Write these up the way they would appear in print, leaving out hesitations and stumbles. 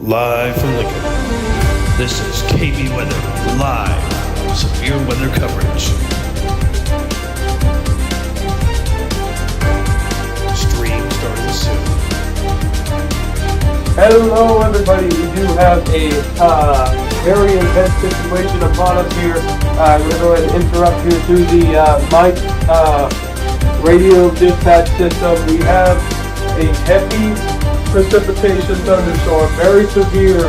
Live from Lincoln. This is KB Weather Live. Severe weather coverage. Stream starting soon. Hello everybody, we do have a very intense situation upon us here. I'm going to go ahead and interrupt here through the mic radio dispatch system. We have a heavy precipitation thunderstorm, very severe,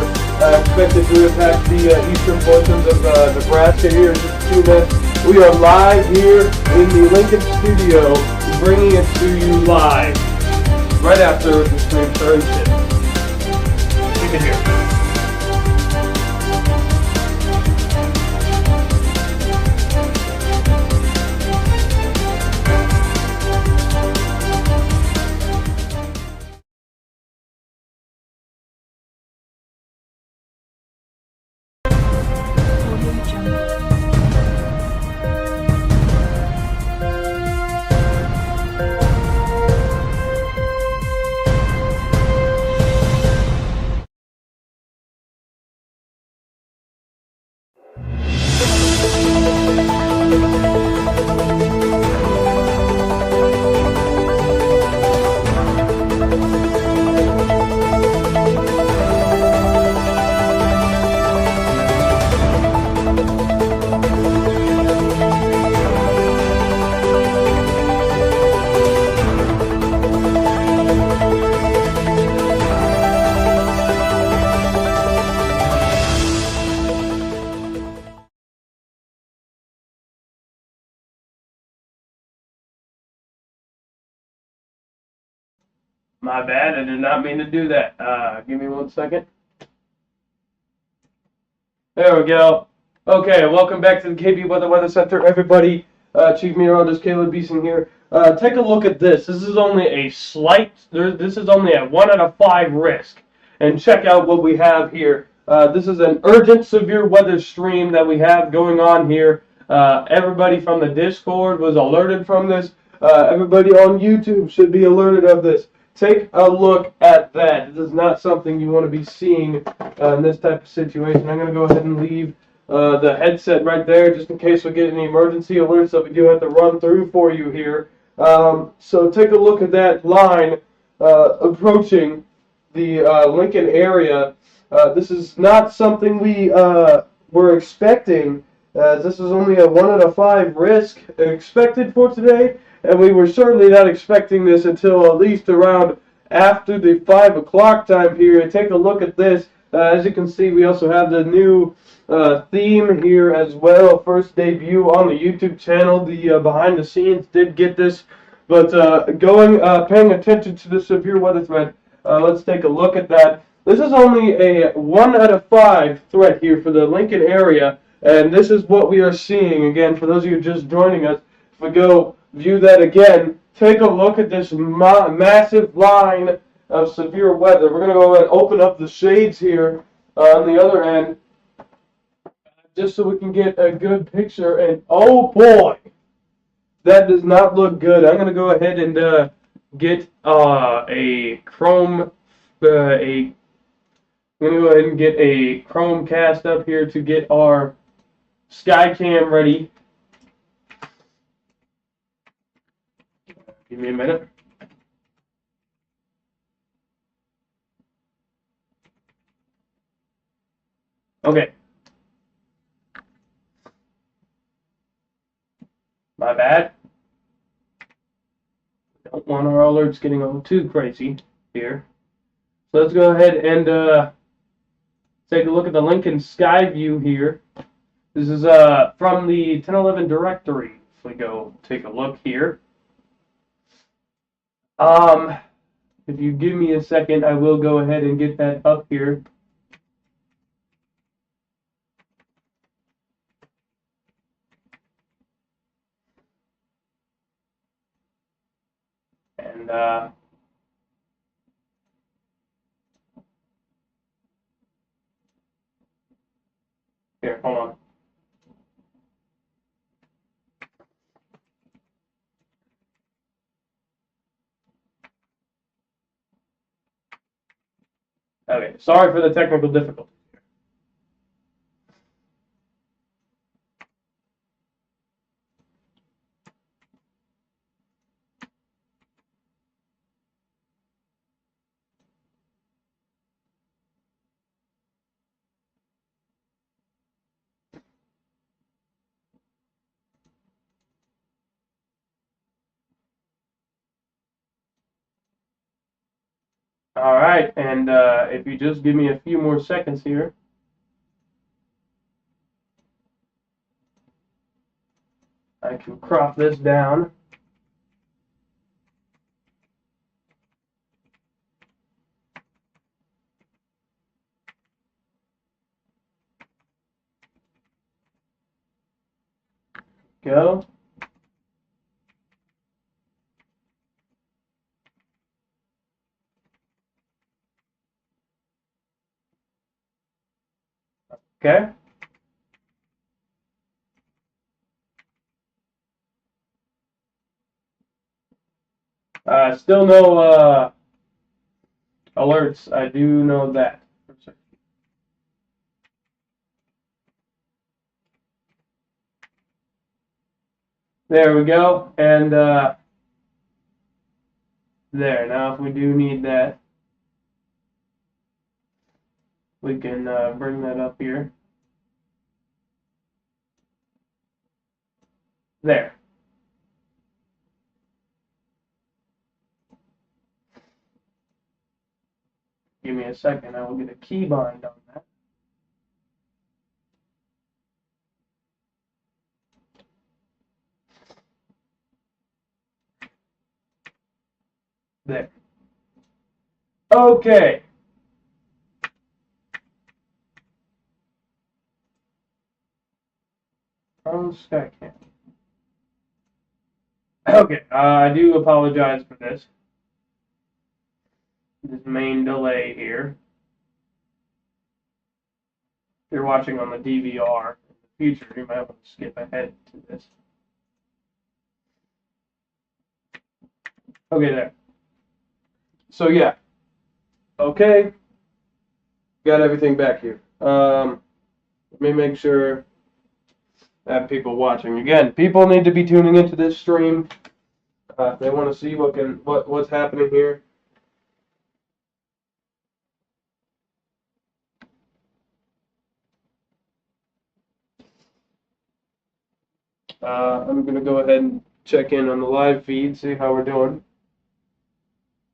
expected to impact the eastern portions of Nebraska here in just a few minutes. We are live here in the Lincoln studio, bringing it to you live right after the stream starts. You can hear. My bad, I did not mean to do that. Give me 1 second. There we go. Okay, welcome back to the KB Weather Center, everybody. Chief Meteorologist Caleb Beeson here. Take a look at this. This is only a this is only a 1 out of 5 risk. And check out what we have here. This is an urgent severe weather stream that we have going on here. Everybody from the Discord was alerted from this. Everybody on YouTube should be alerted of this. Take a look at that. This is not something you want to be seeing in this type of situation. I'm going to go ahead and leave the headset right there just in case we get any emergency alerts that we do have to run through for you here. So take a look at that line approaching the Lincoln area. This is not something we were expecting. This is only a 1 out of 5 risk expected for today. And we were certainly not expecting this until at least around after the 5 o'clock time period. Take a look at this. As you can see, we also have the new theme here as well. First debut on the YouTube channel. The behind the scenes did get this. But paying attention to the severe weather threat, let's take a look at that. This is only a 1 out of 5 threat here for the Lincoln area. And this is what we are seeing. Again, for those of you just joining us, if we go view that again, take a look at this massive line of severe weather. We're going to go ahead and open up the shades here on the other end, just so we can get a good picture. And oh boy, that does not look good. I'm going to go ahead and get a Chrome, I'm going to go ahead and get a Chromecast up here to get our Skycam ready. Give me a minute. Okay. My bad. Don't want our alerts getting all too crazy here. So let's go ahead and take a look at the Lincoln Sky View here. This is from the 1011 directory. If we go take a look here. If you give me a second, I will go ahead and get that up here. And here, hold on. Okay, sorry for the technical difficulty. All right, and if you just give me a few more seconds here. I can crop this down. Go. Okay. Still no alerts. I do know that. There we go. And there. Now, if we do need that, we can bring that up here. There. Give me a second. I will get a keybind on that. There. Okay. From Skycam. Okay, I do apologize for this main delay here. If you're watching on the DVR in the future, you might want to skip ahead to this. Okay, there. So yeah. Okay. Got everything back here. Let me make sure I have people watching. Again, people need to be tuning into this stream. They want to see what's happening here. I'm going to go ahead and check in on the live feed, see how we're doing.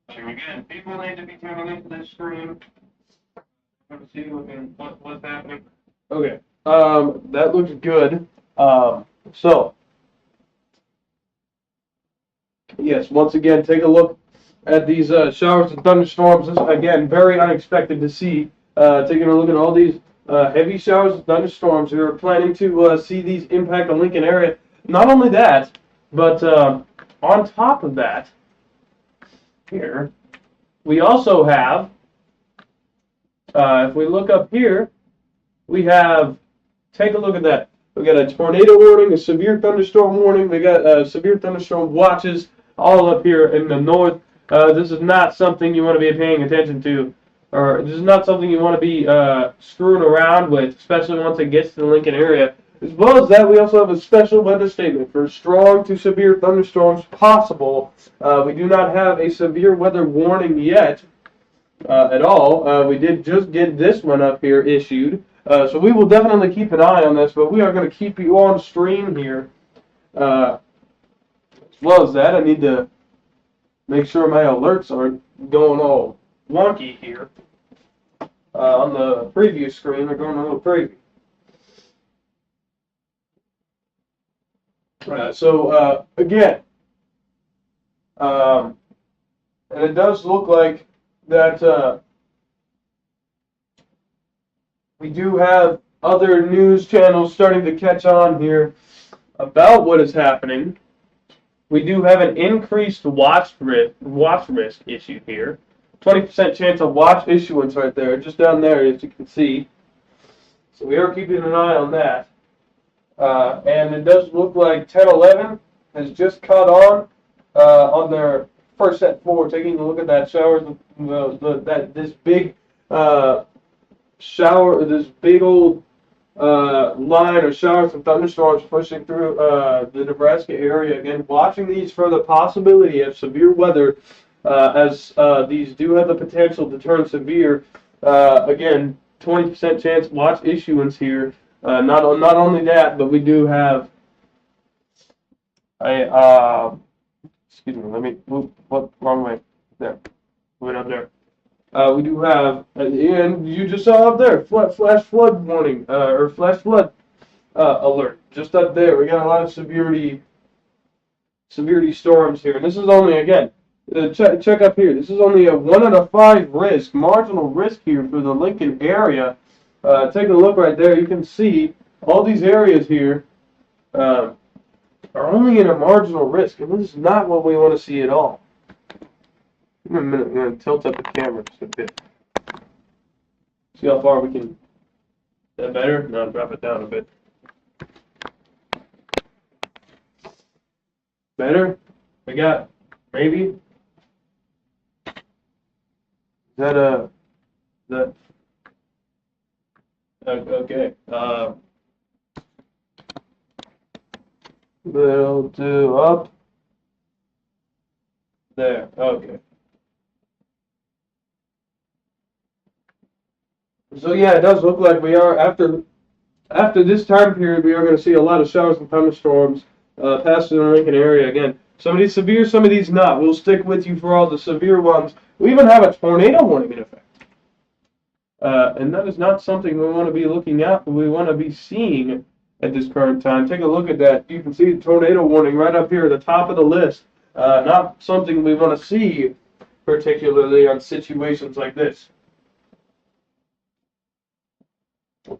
Again, people need to be tuning into this stream. Want to see what's happening. Okay, that looks good. So, yes, once again, take a look at these showers and thunderstorms. This is, again, very unexpected to see. Taking a look at all these heavy showers and thunderstorms. We are planning to see these impact the Lincoln area. Not only that, but on top of that, here, we also have, if we look up here, we have, take a look at that. We got a tornado warning, a severe thunderstorm warning. We got severe thunderstorm watches all up here in the north. This is not something you want to be paying attention to, or this is not something you want to be screwing around with, especially once it gets to the Lincoln area. As well as that, we also have a special weather statement for strong to severe thunderstorms possible. We do not have a severe weather warning yet at all. We did just get this one up here issued. So we will definitely keep an eye on this, but we are going to keep you on stream here. As well as that, I need to make sure my alerts aren't going all wonky here. On the preview screen, they're going a little crazy. Again, and it does look like that we do have other news channels starting to catch on here about what is happening. We do have an increased watch risk issue here. 20% chance of watch issuance right there, just down there, as you can see. So we are keeping an eye on that. And it does look like 1011 has just caught on their first set forward. Taking a look at that showers, this big this big old line of showers and thunderstorms pushing through the Nebraska area. Again, watching these for the possibility of severe weather, as these do have the potential to turn severe. Again, 20% chance. Watch issuance here. Not only that, but we do have a excuse me. Let me move. What wrong way? There. Move it up there. We do have, and you just saw up there, flash flood warning, or flash flood alert. Just up there, we got a lot of severity storms here. And this is only, again, check up here. This is only a 1 out of 5 risk, marginal risk here for the Lincoln area. Take a look right there. You can see all these areas here are only in a marginal risk, and this is not what we want to see at all. Give me a minute, I'm going to tilt up the camera just a bit. See how far we can. Is that better? No, drop it down a bit. Better? We got, maybe? Is that okay. We'll do up. There, okay. So yeah, it does look like we are, after this time period, we are going to see a lot of showers and thunderstorms pass through the Lincoln area. Again, some of these severe, some of these not. We'll stick with you for all the severe ones. We even have a tornado warning in effect. And that is not something we want to be looking at, but we want to be seeing at this current time. Take a look at that. You can see the tornado warning right up here at the top of the list. Not something we want to see, particularly on situations like this.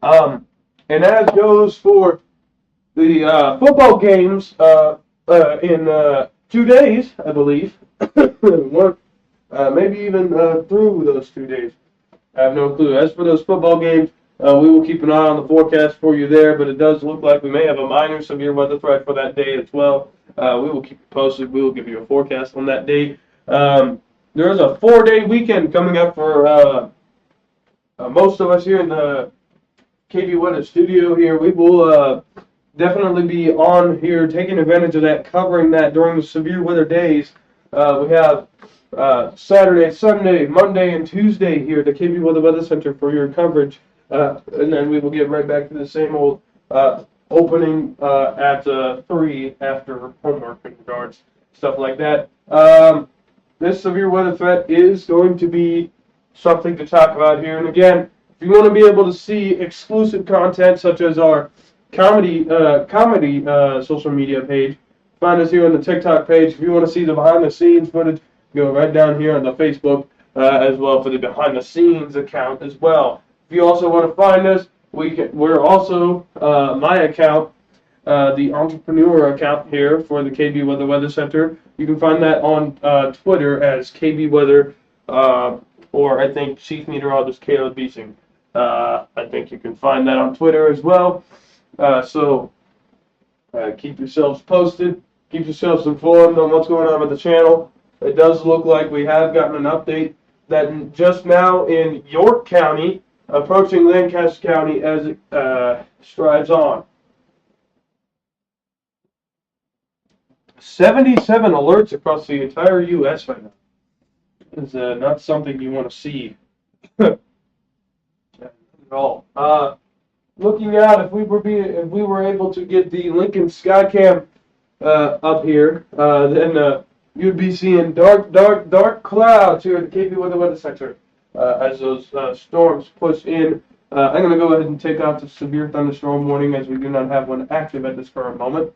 And as goes for the football games in 2 days, I believe, maybe even through those 2 days. I have no clue. As for those football games, we will keep an eye on the forecast for you there, but it does look like we may have a minor severe weather threat for that day as well. We will keep you posted. We will give you a forecast on that day. There is a 4-day weekend coming up for most of us here in the KB Weather studio here. We will definitely be on here taking advantage of that, covering that during the severe weather days. We have Saturday, Sunday, Monday, and Tuesday here at the KB Weather Center for your coverage. And then we will get right back to the same old opening at 3 after homework in regards, stuff like that. This severe weather threat is going to be something to talk about here. And again, if you want to be able to see exclusive content such as our comedy social media page, find us here on the TikTok page. If you want to see the behind the scenes footage, go right down here on the Facebook as well for the behind the scenes account as well. If you also want to find us, we're also my account, the entrepreneur account here for the KB Weather Center. You can find that on Twitter as KB Weather, or I think Chief Meteorologist Caleb Beesing. I think you can find that on Twitter as well. So keep yourselves posted, keep yourselves informed on what's going on with the channel. It does look like we have gotten an update that just now in York County, approaching Lancaster County as it strives on. 77 alerts across the entire U.S. right now. It's not something you want to see at all. Looking out, if we were able to get the Lincoln Skycam up here, then you'd be seeing dark clouds here at the KB Weather Center as those storms push in. I'm going to go ahead and take out the severe thunderstorm warning, as we do not have one active at this current moment.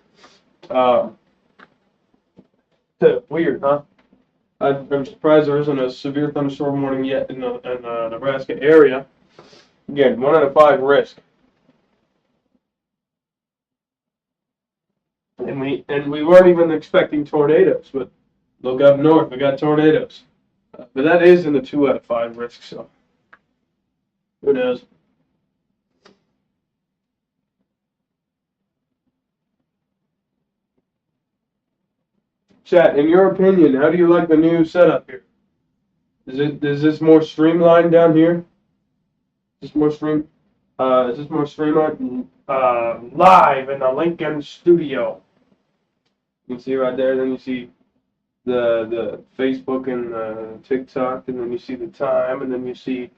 Weird, huh? I'm surprised there isn't a severe thunderstorm warning yet in the Nebraska area. Again, 1 out of 5 risk. And we weren't even expecting tornadoes, but look up north, we got tornadoes. But that is in the 2 out of 5 risk, so who knows? Chat, in your opinion, how do you like the new setup here? Is this more streamlined down here? Is this more stream? Is this more stream live in the Lincoln studio? You can see right there. Then you see the Facebook and the TikTok, and then you see the time, and then you see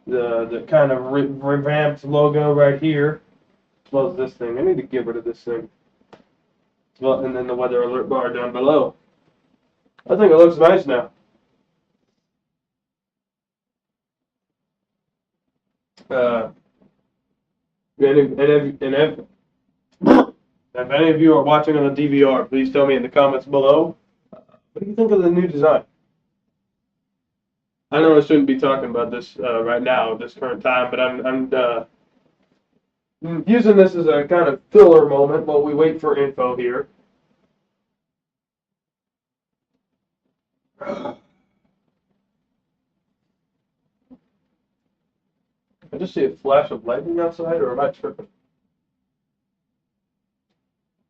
the kind of revamped logo right here, as well as this thing. I need to get rid of this thing. Well, and then the weather alert bar down below. I think it looks nice now. If any of you are watching on the DVR, please tell me in the comments below. What do you think of the new design? I know I shouldn't be talking about this right now at this current time, but I'm using this as a kind of filler moment while we wait for info here. I just see a flash of lightning outside, or am I tripping?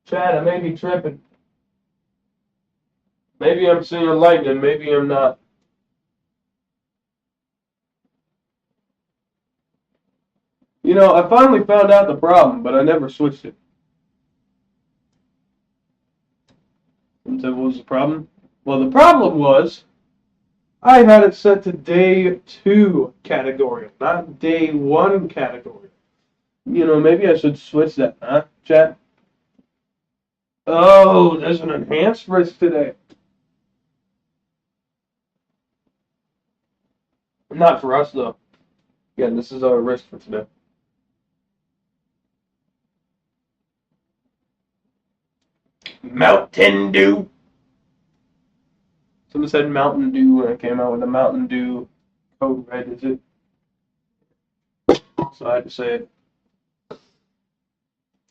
Chad, I may be tripping. Maybe I'm seeing lightning, maybe I'm not. You know, I finally found out the problem, but I never switched it. And so what was the problem? Well, the problem was I had it set to day 2 category, not day 1 category. You know, maybe I should switch that, huh, chat? Oh, there's an enhanced risk today. Not for us, though. Again, this is our risk for today. Mountain Dew. Someone said Mountain Dew when I came out with a Mountain Dew code red, is it? So I had to say it.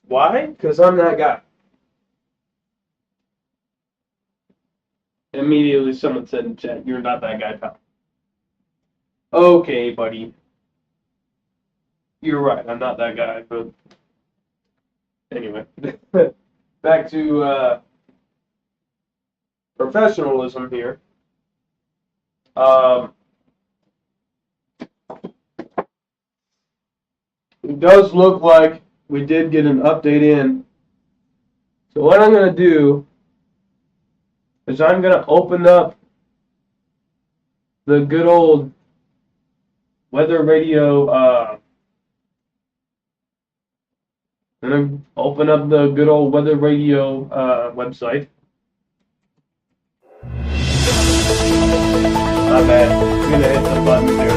Why? Because I'm that guy. Immediately someone said in chat, you're not that guy, pal. Okay, buddy. You're right, I'm not that guy, but anyway. Back to professionalism here. It does look like we did get an update in. So what I'm going to do is I'm going to open up the good old weather radio. I'm going to open up the good old weather radio website. Not bad. I'm going to hit the button here.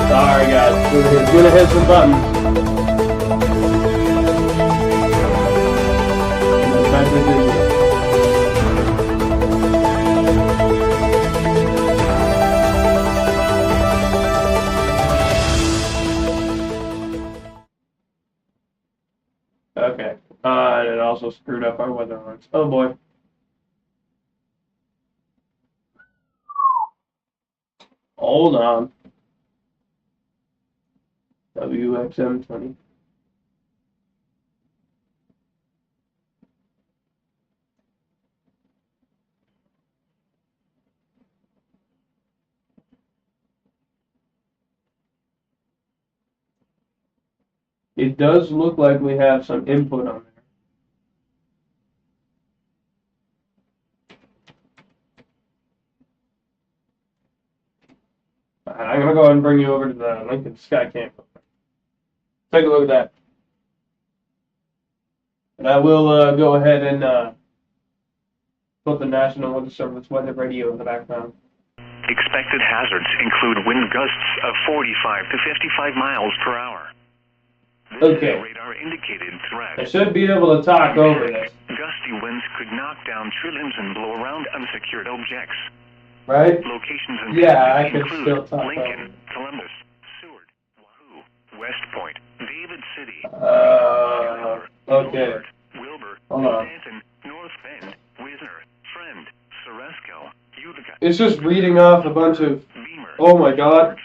Sorry guys, gonna hit some buttons. Okay, and it also screwed up our weather alerts. Oh boy. Hold on. WXM20. It does look like we have some input on there. I'm going to go ahead and bring you over to the Lincoln Skycam. Take a look at that. And I will go ahead and put the National Weather Service weather radio in the background. Expected hazards include wind gusts of 45 to 55 miles per hour. Okay. Radar indicated threat. I should be able to talk over this. Gusty winds could knock down tree limbs and blow around unsecured objects. Right? Locations in Yeah, I can include still talk Lincoln, Columbus, Seward, Wahoo, West Point, David City, okay. Wilbur, Hold on. Stanton, North Bend, Wisner, Friend, Ceresco, Utica. It's just reading off a bunch of, Beamer, oh my god.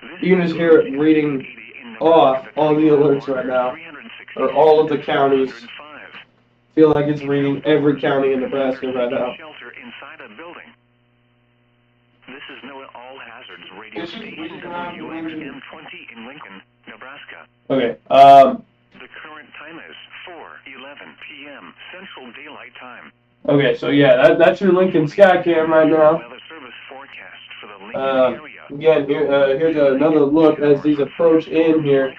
This You can just hear it reading off all the alerts right now, or all of the counties feel like it's reading every county in Nebraska right now. Shelter inside a building. This is NOAA All Hazards Radio Station WXM-20 in Lincoln, Nebraska. Okay. The current time is 4:11 p.m. Central Daylight Time. Okay, so yeah, that's your Lincoln Skycam right now. Weather service forecast for the Lincoln area. Again, here's another look as these approach in here.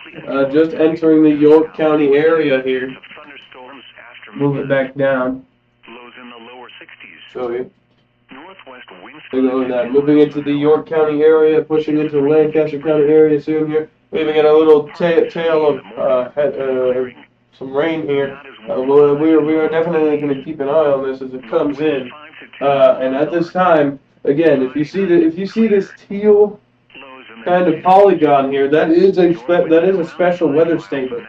Just entering the York County area here. Thunderstorms after Move it back down. lows in the lower 60s. Show you. Northwest winds. Moving into the York County area, pushing into the Lancaster County area soon here. We even get a little tail of some rain here. We are definitely going to keep an eye on this as it comes in. And at this time, again, if you see this teal kind of polygon here, that is a special weather statement.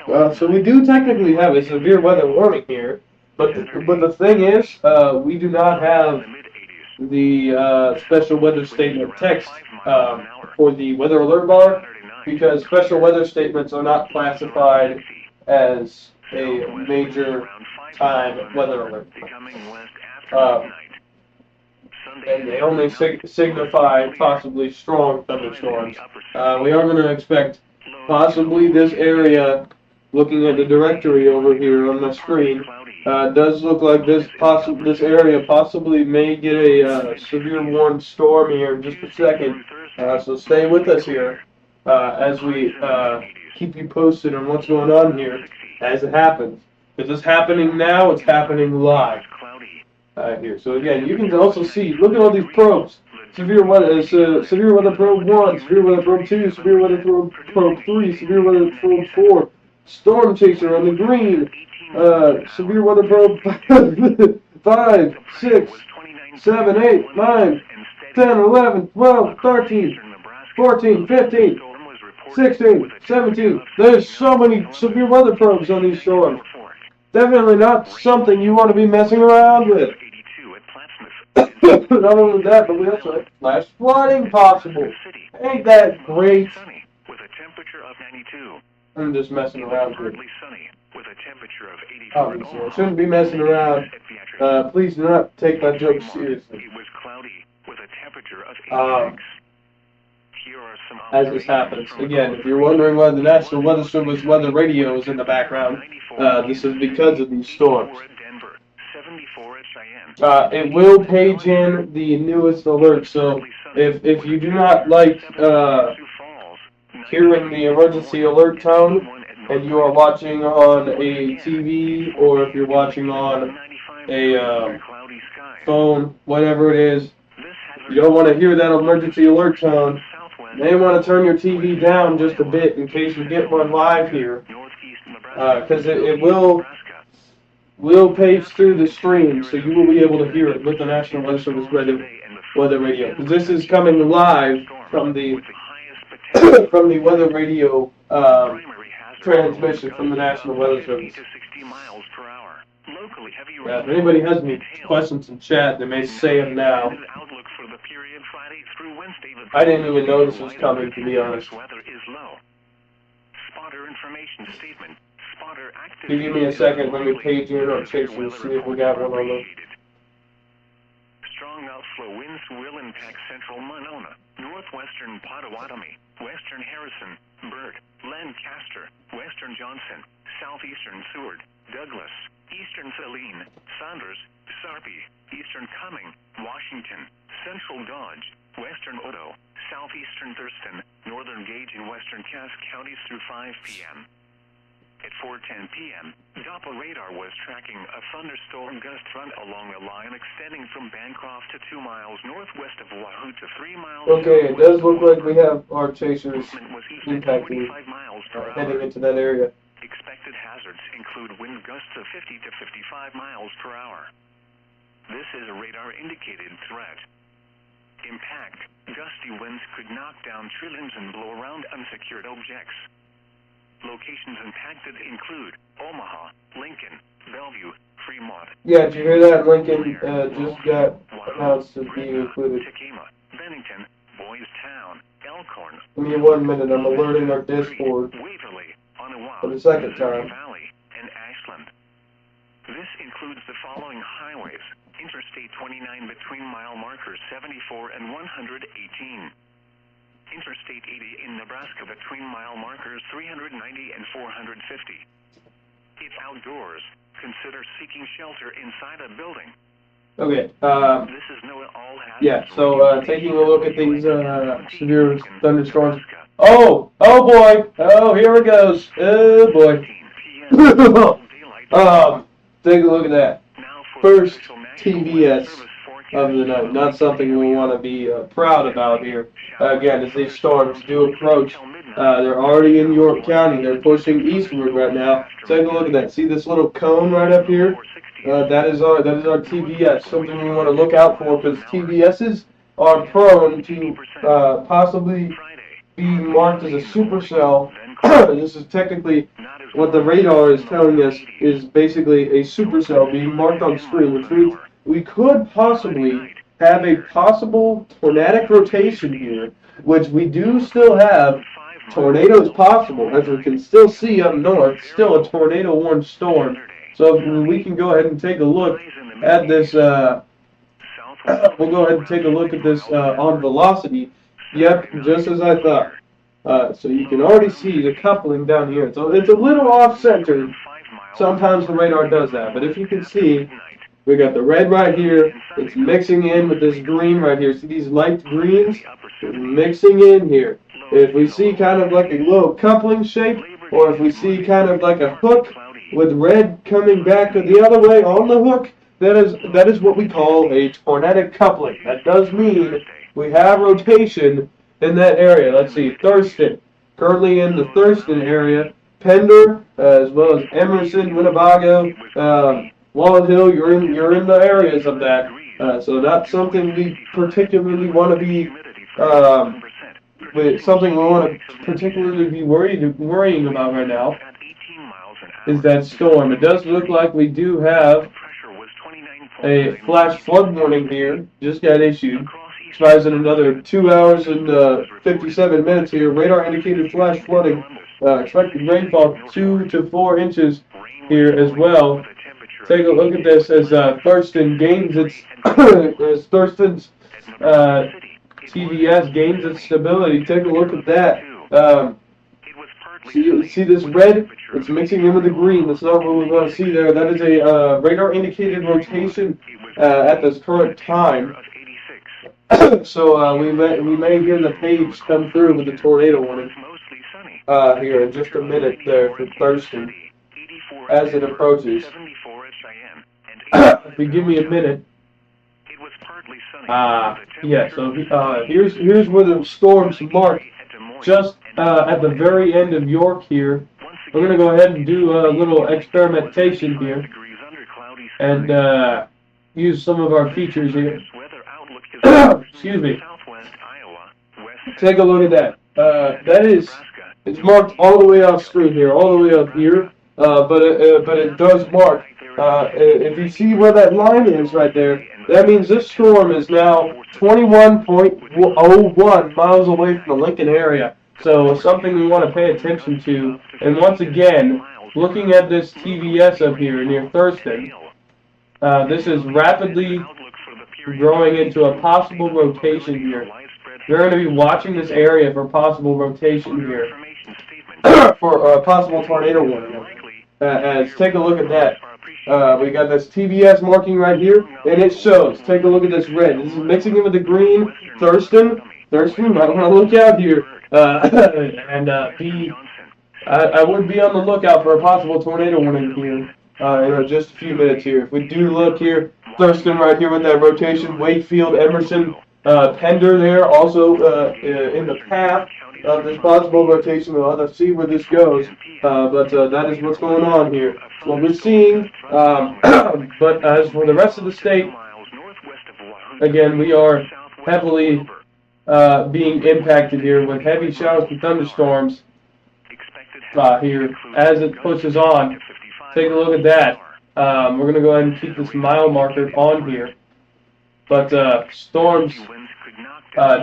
So we do technically have a severe weather warning here, but the thing is, we do not have the special weather statement text for the weather alert bar, because special weather statements are not classified as a major time weather alert. And they only signify possibly strong thunderstorms. We are going to expect possibly this area, looking at the directory over here on the screen, does look like this area possibly may get a severe warned storm here in just a second. So stay with us here as we keep you posted on what's going on here as it happens. If it's happening now, it's happening live here. So again, you can also see, look at all these probes. Severe weather probe 1, severe weather probe 2, severe weather probe 3, severe weather probe 4, storm chaser on the green, severe weather probe 5, 6, 7, 8, 9, 10, 11, 12, 13, 14, 15, 16, 17. There's so many severe weather probes on these storms. Definitely not something you want to be messing around with. Not only that, but we also have flash flooding possible. Ain't that great? With a temperature of 92. I'm just messing around here. Sunny with a temperature of 84. Obviously, I shouldn't be messing around. Please do not take my joke seriously. It was cloudy with a temperature of 86. Here are some As this happens, again, if you're wondering why the National Weather Service weather radio is in the background, this is because of these storms. Denver, 74 at Cheyenne. It will page in the newest alert, so if you do not like hearing the emergency alert tone, and you are watching on a TV, or if you're watching on a phone, whatever it is, you don't want to hear that emergency alert tone, you may want to turn your TV down just a bit in case you get one live here, because it will page through the stream, so you will be able to hear it with the National Weather Service weather radio. Because this is coming live from the weather radio transmission from the National Weather Service. If anybody has any questions in chat, they may say them now. I didn't even know this was coming, to be honest. Give me a second, let me page in on Chaser and see if we got one on them. Strong outflow winds will impact central Monona, northwestern Potawatomi, western Harrison, Burt, Lancaster, western Johnson, southeastern Seward, Douglas, eastern Saline, Saunders, Sarpy, eastern Cumming, Washington, central Dodge, western Odo, southeastern Thurston, northern Gage, and western Cass counties through 5 p.m. At 4:10 p.m., Doppler radar was tracking a thunderstorm gust front along a line extending from Bancroft to 2 miles northwest of Wahoo to 3 miles. Okay, it does look like we have our chasers impacting, heading into that area. Expected hazards include wind gusts of 50 to 55 miles per hour. This is a radar-indicated threat. Impact: gusty winds could knock down tree limbs and blow around unsecured objects. Locations impacted include Omaha, Lincoln, Bellevue, Fremont. Yeah, did you hear that? Lincoln just got announced to be included. Tacoma, Bennington, Boys Town, Elkhorn. Give me 1 minute, I'm alerting our Discord Waverly, Ottawa, for the second time. Valley, and Ashland. This includes the following highways: Interstate 29 between mile markers 74 and 118. Interstate 80 in Nebraska between mile markers 390 and 450. If outdoors, consider seeking shelter inside a building. Okay, This is no all hazards. yeah, so, taking a look at these, severe thunderstorms. Oh boy, oh, here it goes, oh boy. Take a look at that. First TVS of the night, not something we want to be proud about here. Again, as these storms do approach, they're already in York County, they're pushing eastward right now. Take a look at that, see this little cone right up here? That is our TVS, something we want to look out for, because TVSs are prone to possibly be marked as a supercell. This is technically what the radar is telling us is basically a supercell being marked on screen, which means we could possibly have a possible tornadic rotation here, which we do still have. Tornadoes possible, as we can still see up north, still a tornado-warned storm. So we can go ahead and take a look at this, we'll go ahead and take a look at this on velocity. Yep, just as I thought. So you can already see the coupling down here. So it's a little off-centered. Sometimes the radar does that, but if you can see, we got the red right here. It's mixing in with this green right here. See these light greens? It's mixing in here. If we see kind of like a little coupling shape, or if we see kind of like a hook with red coming back the other way on the hook, that is what we call a tornadic coupling. That does mean we have rotation in that area. Let's see, Thurston, currently in the Thurston area, Pender, as well as Emerson, Winnebago, Walnut Hill, you're in the areas of that. So not something we particularly want to be, something we want to particularly be worrying about right now is that storm. It does look like we do have a flash flood warning here, just got issued. Expires in another 2 hours and 57 minutes here. Radar indicated flash flooding. Expected rainfall 2 to 4 inches here as well. Take a look at this as Thurston gains its as Thurston's TVS gains its stability. Take a look at that. See this red? It's mixing in with the green. That's not what we want to see there. That is a radar indicated rotation at this current time. So we may hear the page come through with the tornado warning here in just a minute there for Thurston as it approaches. If you give me a minute. Yeah, so here's where the storms mark, just at the very end of York here. We're going to go ahead and do a little experimentation here and use some of our features here. Excuse me. Take a look at that. It's marked all the way off screen here, all the way up here, but it does mark. If you see where that line is right there, that means this storm is now 21.01 miles away from the Lincoln area. So something we want to pay attention to. And once again, looking at this TVS up here near Thurston, this is rapidly growing into a possible rotation here. You're going to be watching this area for possible rotation here, for a possible tornado warning. Take a look at that. We got this TVS marking right here, and it shows. Take a look at this red. This is mixing in with the green. Thurston, might want to look out here. I would be on the lookout for a possible tornado warning here in just a few minutes here. If we do look here, Thurston right here with that rotation, Wakefield, Emerson, Pender there, also in the path of this possible rotation. We'll have to see where this goes, but that is what's going on here. What we're seeing, but as for the rest of the state, again, we are heavily being impacted here with heavy showers and thunderstorms here as it pushes on. Take a look at that. We're going to go ahead and keep this mile marker on here. But storms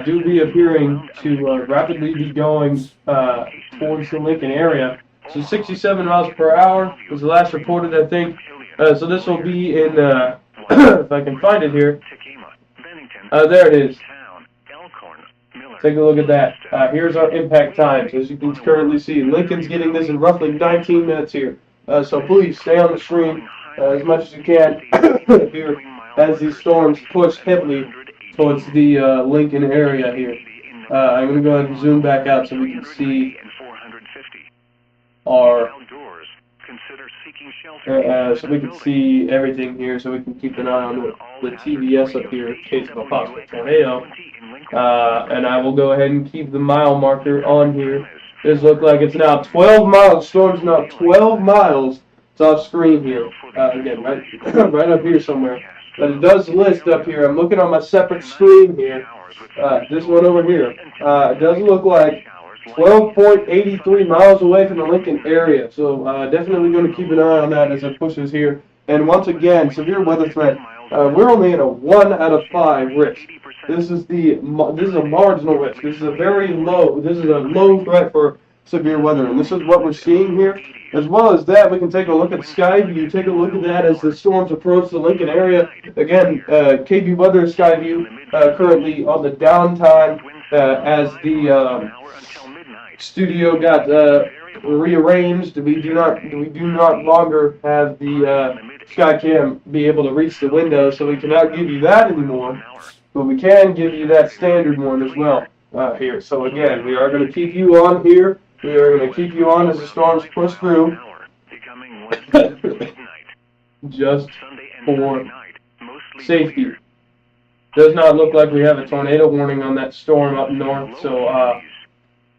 do be appearing to rapidly be going towards the Lincoln area. So 67 miles per hour was the last reported, I think. So this will be in, if I can find it here. There it is. Take a look at that. Here's our impact times. As you can currently see, Lincoln's getting this in roughly 19 minutes here. So please stay on the stream as much as you can here as these storms push heavily towards the Lincoln area here. I'm going to go ahead and zoom back out so we can see our so we can see everything here, so we can keep an eye on the TVS up here in case of a possible tornado. And I will go ahead and keep the mile marker on here. This looks like it's now 12 miles. Storm's now 12 miles. It's off screen here. Again, right up here somewhere. But it does list up here. I'm looking on my separate screen here. This one over here. It does look like 12.83 miles away from the Lincoln area. So definitely going to keep an eye on that as it pushes here. And once again, severe weather threat. We're only at a 1 out of 5 risk. This is a marginal risk. This is a very low. This is a low threat for severe weather, and this is what we're seeing here. As well as that, we can take a look at Skyview. Take a look at that as the storms approach the Lincoln area. Again, KB Weather Skyview currently on the downtime as the studio got rearranged. We do not longer have the Skycam be able to reach the window, so we cannot give you that anymore. But we can give you that standard one as well here. So again, we are going to keep you on here. We are going to keep you on as the storms push through. Just for safety. Does not look like we have a tornado warning on that storm up north. So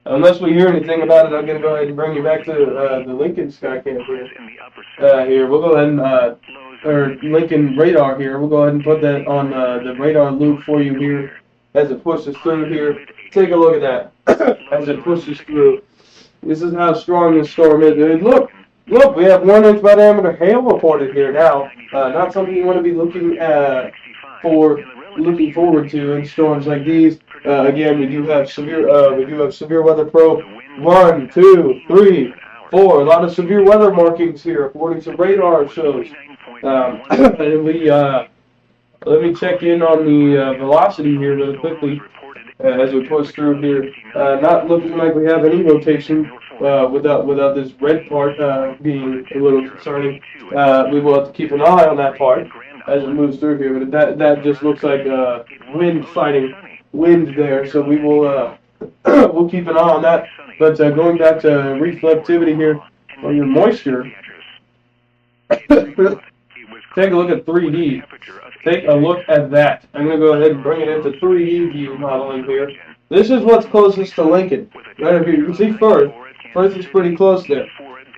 unless we hear anything about it, I'm going to go ahead and bring you back to the Lincoln Skycam here. Here, we'll go ahead and or Lincoln radar here. We'll go ahead and put that on the radar loop for you here as it pushes through here. Take a look at that as it pushes through. This is how strong this storm is. And look, we have 1 inch by diameter hail reported here now. Not something you want to be looking forward to in storms like these. Again, we do have severe weather probe 1, 2, 3, 4. A lot of severe weather markings here according to radar shows. And let me check in on the velocity here really quickly as we push through here. Not looking like we have any rotation without this red part being a little concerning. We will have to keep an eye on that part as it moves through here. But that just looks like wind fighting wind there. So we will we'll keep an eye on that. But going back to reflectivity here, or your moisture. Take a look at 3D. Take a look at that. I'm going to go ahead and bring it into 3D view modeling here. This is what's closest to Lincoln. Right up here. You can see Firth. Firth is pretty close there.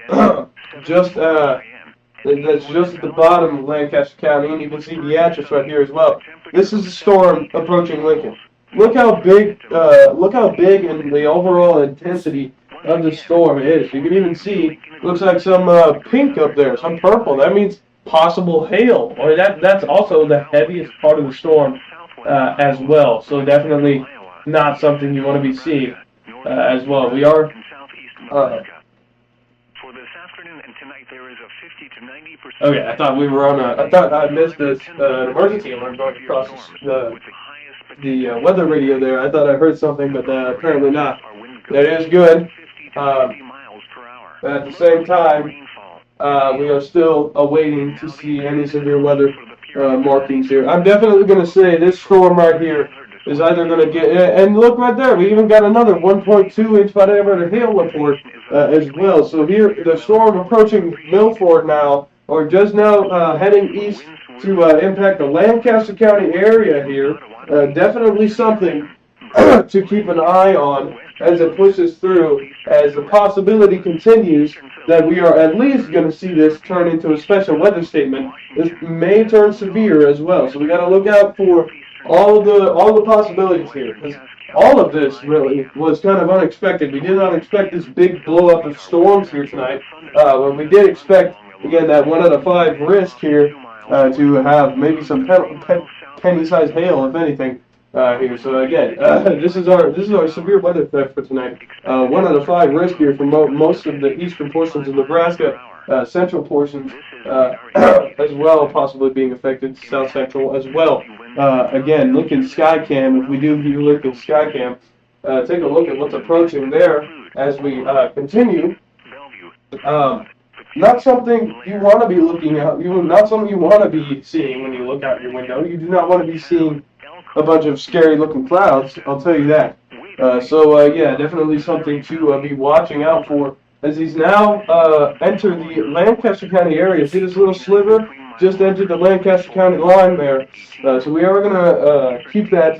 That's just at the bottom of Lancaster County, and you can see Beatrice right here as well. This is a storm approaching Lincoln. Look how big and the overall intensity of the storm is. You can even see, looks like some pink up there, some purple. That means possible hail, or that's also the heaviest part of the storm as well. So definitely not something you want to be seeing as well. We are. Okay, I thought we were on I thought I missed this an emergency alert going across the weather radio there. I thought I heard something, but apparently not. That is good. But at the same time, we are still awaiting to see any severe weather markings here. I'm definitely going to say this storm right here is either going to get, and look right there, we even got another 1.2 inch by diameter hail report as well. So here, the storm approaching Milford now, or just now heading east to impact the Lancaster County area here. Definitely something to keep an eye on as it pushes through, as the possibility continues that we are at least going to see this turn into a special weather statement. This may turn severe as well, so we got to look out for all the possibilities here, because all of this really was kind of unexpected. We did not expect this big blow up of storms here tonight, but we did expect, again, that 1 out of 5 risk here to have maybe some penny-sized hail, if anything. Here, so again, this is our severe weather threat for tonight. 1 out of 5 risk here for most of the eastern portions of Nebraska. central portions as well, possibly being affected, south central as well. Again, Lincoln Skycam, if we do view Lincoln Skycam, take a look at what's approaching there as we continue. Not something you want to be looking at, not something you want to be seeing when you look out your window. You do not want to be seeing a bunch of scary looking clouds, I'll tell you that. Yeah, definitely something to be watching out for as he's now entered the Lancaster County area. See this little sliver? Just entered the Lancaster County line there. So we are going to keep that,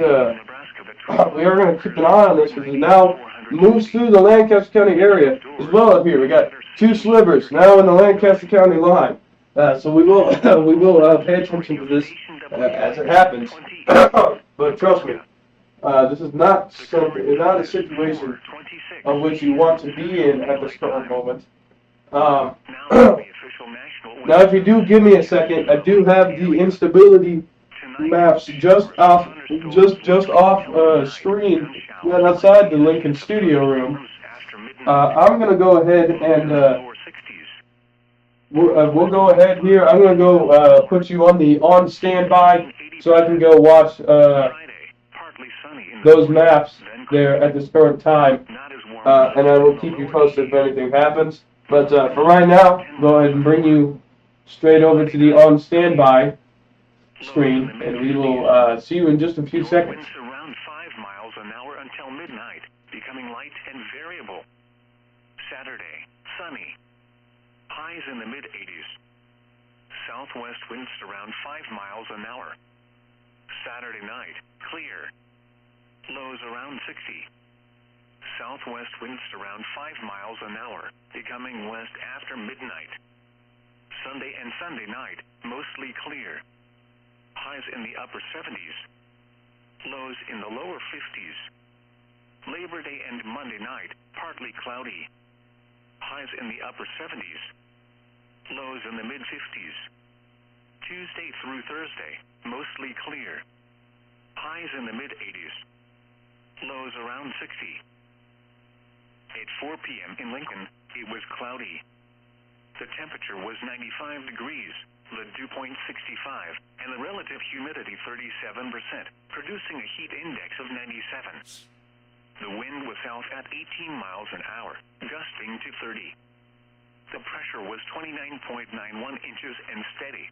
we are going to keep an eye on this as it now moves through the Lancaster County area as well up here. We got 2 slivers now in the Lancaster County line. So we will pay attention to this as it happens. But trust me, this is not a situation of which you want to be in at this current moment. Now, if you do give me a second, I do have the instability maps just off screen right outside the Lincoln studio room. I'm gonna go ahead and we'll go ahead here. I'm gonna go put you on standby so I can go watch those maps there at this current time, and I will keep you posted if anything happens. But for right now, go ahead and bring you straight over to the on standby screen, and we will see you in just a few seconds. Winds around 5 miles an hour until midnight, becoming light and variable. Saturday, sunny. Highs in the mid-80s. Southwest winds around 5 miles an hour. Saturday night, clear. Lows around 60. Southwest winds around 5 miles an hour, becoming west after midnight. Sunday and Sunday night, mostly clear. Highs in the upper 70s. Lows in the lower 50s. Labor Day and Monday night, partly cloudy. Highs in the upper 70s. Lows in the mid-50s. Tuesday through Thursday, mostly clear. Highs in the mid-80s. Lows around 60. At 4 p.m. in Lincoln, it was cloudy. The temperature was 95 degrees, the dew point 65, and the relative humidity 37%, producing a heat index of 97. The wind was south at 18 miles an hour, gusting to 30. The pressure was 29.91 inches and steady.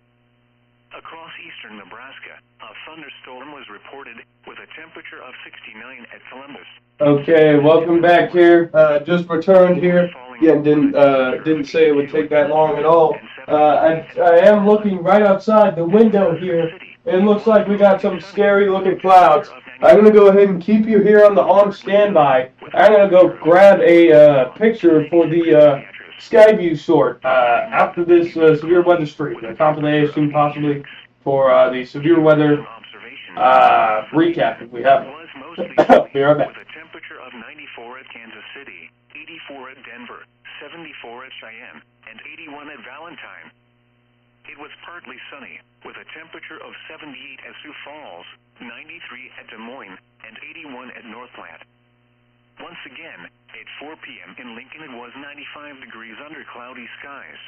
Across eastern Nebraska, a thunderstorm was reported with a temperature of 69 at Columbus. Okay, welcome back here. Just returned here. Yeah, didn't say it would take that long at all. I am looking right outside the window here. It looks like we got some scary looking clouds. I'm gonna go ahead and keep you here on standby. I'm gonna go grab a picture for the Skyview sort after this severe weather streak, a compilation possibly for the severe weather recap if we have it. Be right back. With a temperature of 94 at Kansas City, 84 at Denver, 74 at Cheyenne, and 81 at Valentine. It was partly sunny, with a temperature of 78 at Sioux Falls, 93 at Des Moines, and 81 at North Platte. Once again, at 4 p.m. in Lincoln, it was 95 degrees under cloudy skies.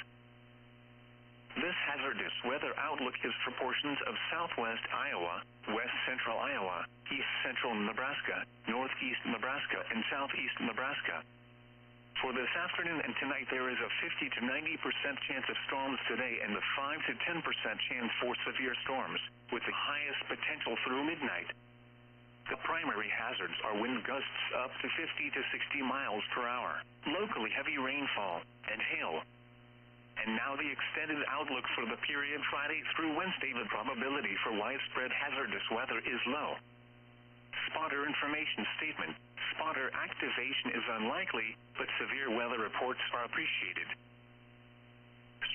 This hazardous weather outlook is for portions of southwest Iowa, west central Iowa, east central Nebraska, northeast Nebraska, and southeast Nebraska. For this afternoon and tonight, there is a 50 to 90% chance of storms today and a 5 to 10% chance for severe storms, with the highest potential through midnight. The primary hazards are wind gusts up to 50 to 60 miles per hour, locally heavy rainfall, and hail. And now the extended outlook for the period Friday through Wednesday. The probability for widespread hazardous weather is low. Spotter information statement. Spotter activation is unlikely, but severe weather reports are appreciated.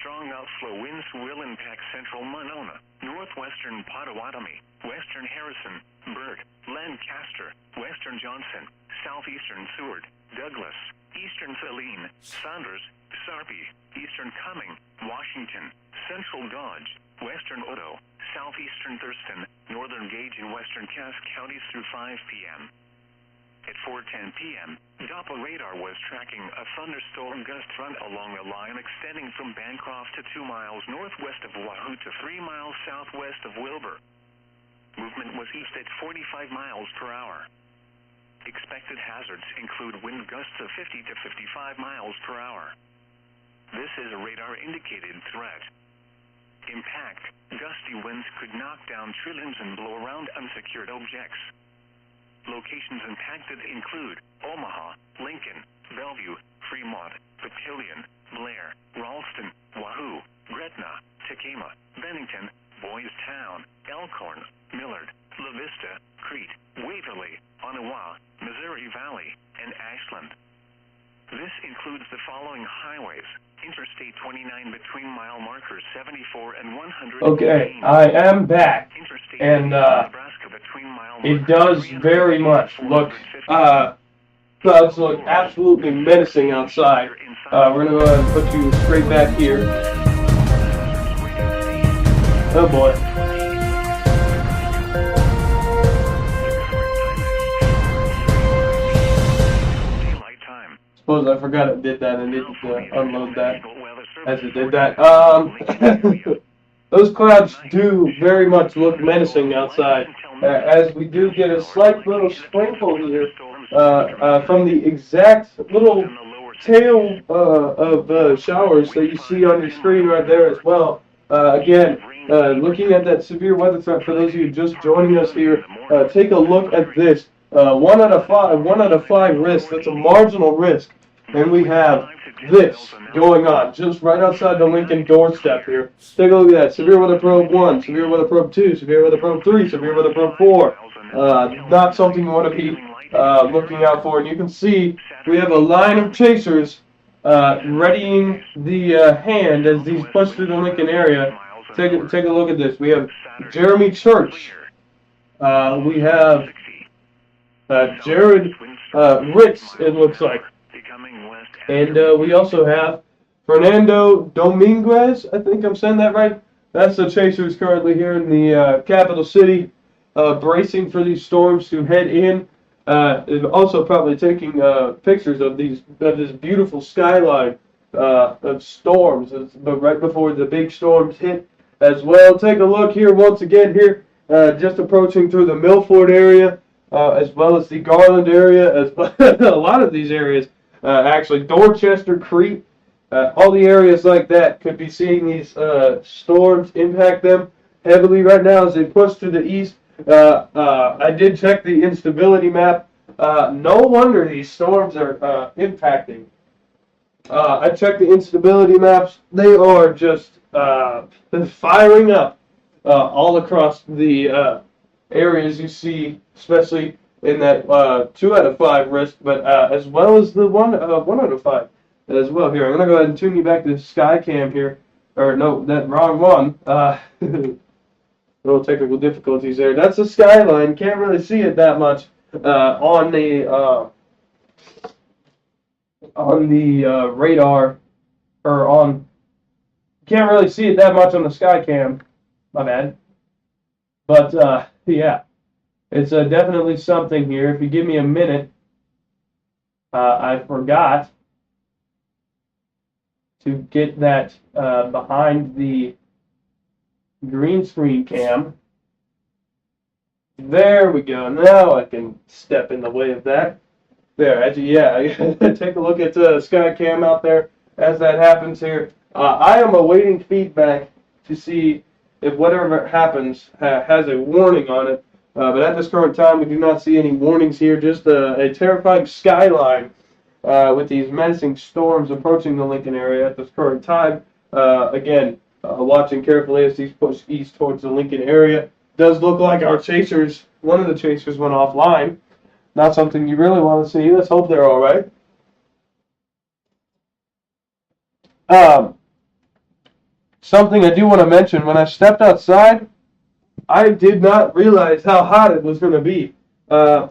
Strong outflow winds will impact central Monona, northwestern Potawatomi, western Harrison, Burt, Lancaster, western Johnson, southeastern Seward, Douglas, eastern Saline, Saunders, Sarpy, eastern Cumming, Washington, central Dodge, western Odo, southeastern Thurston, northern Gage, and western Cass counties through 5 p.m. At 4:10 p.m., Doppler radar was tracking a thunderstorm gust front along a line extending from Bancroft to 2 miles northwest of Wahoo to 3 miles southwest of Wilbur. Movement was east at 45 miles per hour. Expected hazards include wind gusts of 50 to 55 miles per hour. This is a radar-indicated threat. Impact: gusty winds could knock down tree limbs and blow around unsecured objects. Locations impacted include Omaha, Lincoln, Bellevue, Fremont, Petillion, Blair, Ralston, Wahoo, Gretna, Tacoma, Bennington, Boys Town, Elkhorn, Millard, La Vista, Crete, Waverly, Ottawa, Missouri Valley, and Ashland. This includes the following highways: Interstate 29 between mile markers 74 and 100. Okay, I am back, and it does very much look clouds look absolutely menacing outside. We're gonna go ahead and put you straight back here. Oh boy. Suppose I forgot it did that and didn't unload that as it did that. Those clouds do very much look menacing outside, as we do get a slight little sprinkle here from the exact little tail of showers that you see on your screen right there as well. Again, looking at that severe weather threat, for those of you just joining us here, take a look at this. 1 out of 5 risk. That's a marginal risk. And we have this going on just right outside the Lincoln doorstep here. Take a look at that. Severe Weather Probe 1, Severe Weather Probe 2, Severe Weather Probe 3, Severe Weather Probe 4. Not something you want to be looking out for. And you can see we have a line of chasers readying the hand as these push through the Lincoln area. Take a look at this. We have Jeremy Church. We have Jared Ritz, it looks like. And we also have Fernando Dominguez. I think I'm saying that right. That's the chasers currently here in the capital city, bracing for these storms to head in. And also probably taking pictures of this beautiful skyline of storms, but right before the big storms hit as well. Take a look here once again here, just approaching through the Milford area, as well as the Garland area, as a lot of these areas. Actually, Dorchester, Crete, all the areas like that could be seeing these storms impact them heavily right now as they push to the east. I did check the instability map. No wonder these storms are impacting. I checked the instability maps. They are just firing up all across the areas you see, especially in that 2 out of 5 risk, but as well as the 1 out of 5 as well. Here, I'm going to go ahead and tune you back to Skycam here. Or no, that wrong one. Little technical difficulties there. That's the skyline. Can't really see it that much on the radar, or on. Can't really see it that much on the Skycam. My bad. But yeah. It's definitely something here. If you give me a minute, I forgot to get that behind the green screen cam. There we go. Now I can step in the way of that. There, actually, yeah. Take a look at Skycam out there as that happens here. I am awaiting feedback to see if whatever happens has a warning on it. But at this current time, we do not see any warnings here, just a terrifying skyline with these menacing storms approaching the Lincoln area at this current time. Again, watching carefully as these push east towards the Lincoln area. Does look like our chasers, one of the chasers went offline. Not something you really want to see. Let's hope they're all right. Something I do want to mention, when I stepped outside, I did not realize how hot it was going to be. I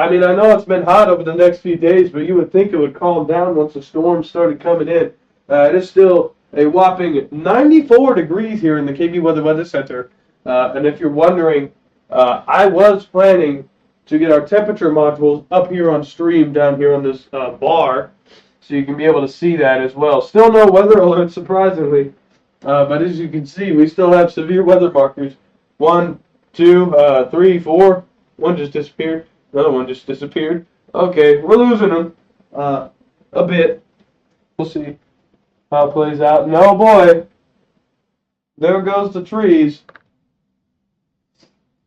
mean, I know it's been hot over the next few days, but you would think it would calm down once the storms started coming in. It is still a whopping 94 degrees here in the KB Weather Center. And if you're wondering, I was planning to get our temperature modules up here on stream down here on this bar, so you can be able to see that as well. Still no weather alerts, surprisingly, but as you can see, we still have severe weather markers. 1, 2, 3, 4. One just disappeared. Another one just disappeared. Okay, we're losing them a bit. We'll see how it plays out. And oh boy, there goes the trees.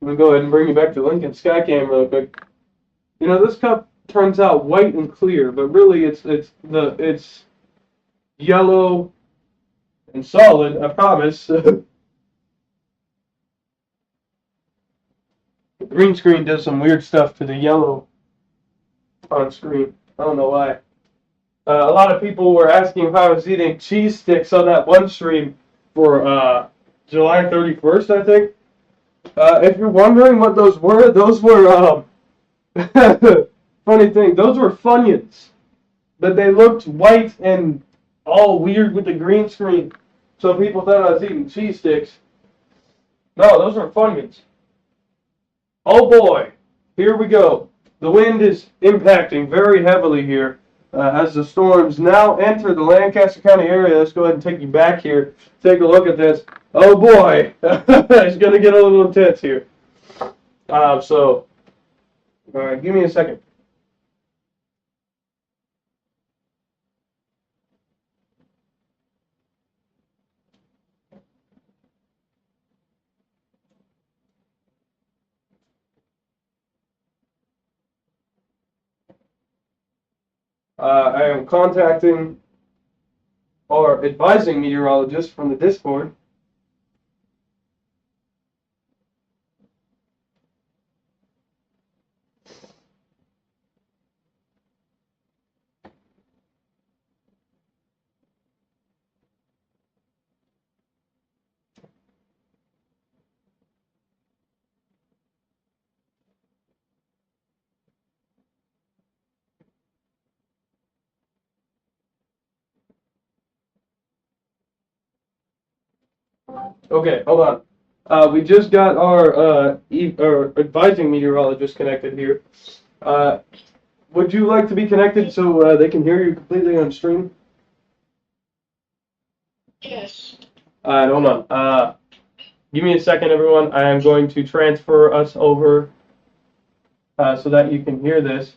I'm gonna go ahead and bring you back to Lincoln Skycam real quick. You know, this cup turns out white and clear, but really it's yellow and solid, I promise. The green screen does some weird stuff to the yellow on screen. I don't know why. A lot of people were asking if I was eating cheese sticks on that one stream for July 31st, I think. If you're wondering what those were funny thing, those were Funyuns. But they looked white and all weird with the green screen. So people thought I was eating cheese sticks. No, those were Funyuns. Oh boy, here we go. The wind is impacting very heavily here as the storms now enter the Lancaster County area. Let's go ahead and take you back here. Take a look at this. Oh boy, it's going to get a little intense here. All right, give me a second. I am contacting our advising meteorologist from the Discord. Okay, hold on. We just got our advising meteorologist connected here. Would you like to be connected so they can hear you completely on stream? Yes. All right, hold on. Give me a second, everyone. I am going to transfer us over so that you can hear this.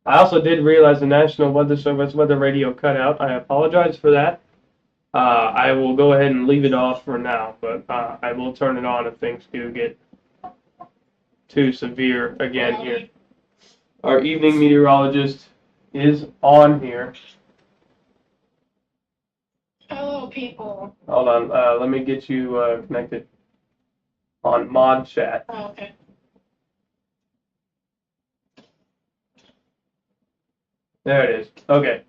I also did realize the National Weather Service weather radio cut out. I apologize for that. I will go ahead and leave it off for now, but I will turn it on if things do get too severe again here. Our evening meteorologist is on here. Hello, people. Hold on, let me get you connected on Mod Chat. Oh, okay. There it is. Okay.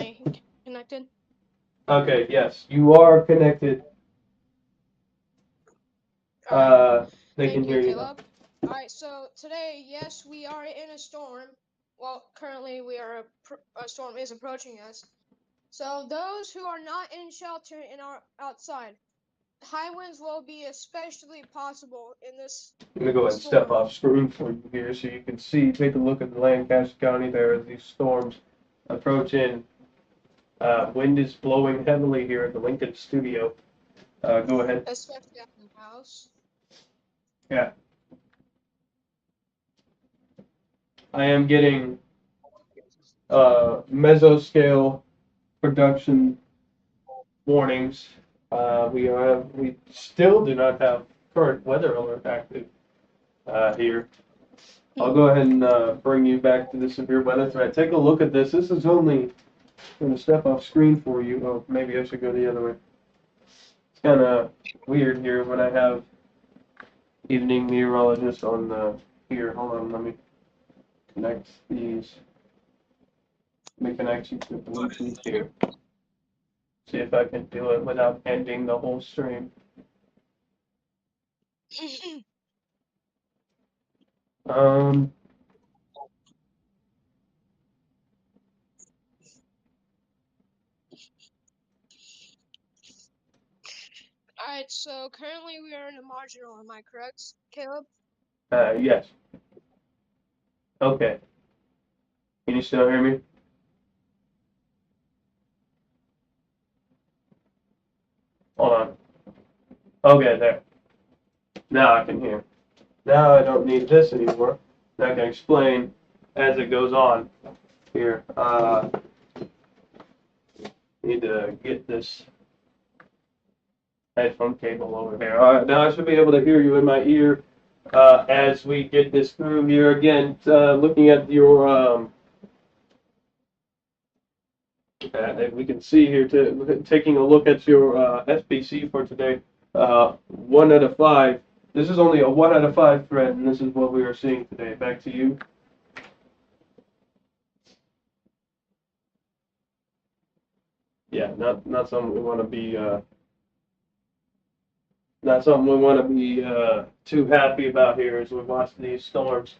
Am I connected? Okay, yes, you are connected. They can hear you. Caleb. Alright, so today, yes, we are in a storm. Well, currently a storm is approaching us. So those who are not in shelter and are outside, high winds will be especially possible in this. I'm gonna go ahead and step off screen for you here so you can see. Take a look at the Lancaster County there as these storms approach in. Wind is blowing heavily here at the Lincoln studio. Go ahead. Especially at the house. Yeah. I am getting mesoscale production warnings. We still do not have current weather alert active here. I'll go ahead and bring you back to the severe weather threat. Take a look at this. This is only going to step off screen for you. Oh, maybe I should go the other way. It's kind of weird here when I have evening meteorologist on here. Hold on, let me connect these. Let me connect you to Bluetooth here. See if I can do it without ending the whole stream. Alright, so currently we are in a marginal, am I correct, Caleb? Yes. Okay. Can you still hear me? Hold on. Okay, there. Now I can hear. Now I don't need this anymore. I can explain as it goes on here. Need to get this headphone cable over here. All right, now I should be able to hear you in my ear as we get this through here. Again, looking at your, we can see here, taking a look at your SBC for today, 1 out of 5. This is only a 1 out of 5 threat, and this is what we are seeing today. Back to you. Yeah, not something we want to be too happy about here as we watch these storms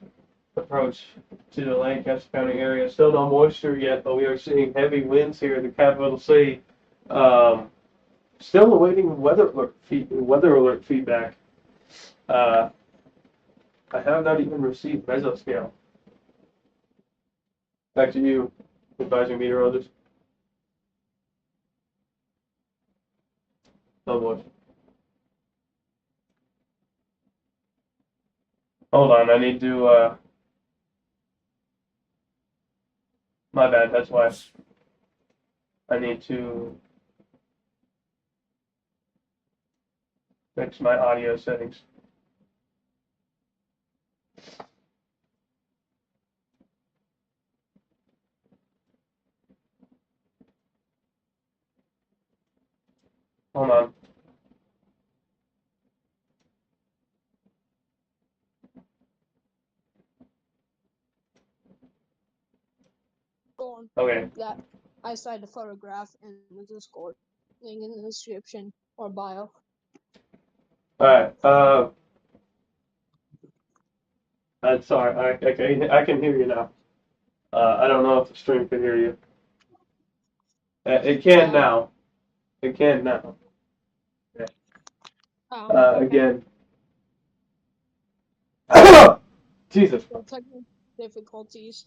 approach to the Lancaster County area. Still no moisture yet, but we are seeing heavy winds here in the capital city. Still awaiting weather alert feedback. I have not even received mesoscale. Back to you, advising meteorologist. Oh boy. Hold on, I need to, my bad, that's why. I need to fix my audio settings. Hold on. Go on. Okay. That I cited a photograph in the Discord, link in the description or bio. Alright, I'm sorry, I can hear you now. I don't know if the stream can hear you. It can now. It can now. Okay. Again. Jesus. So technical difficulties.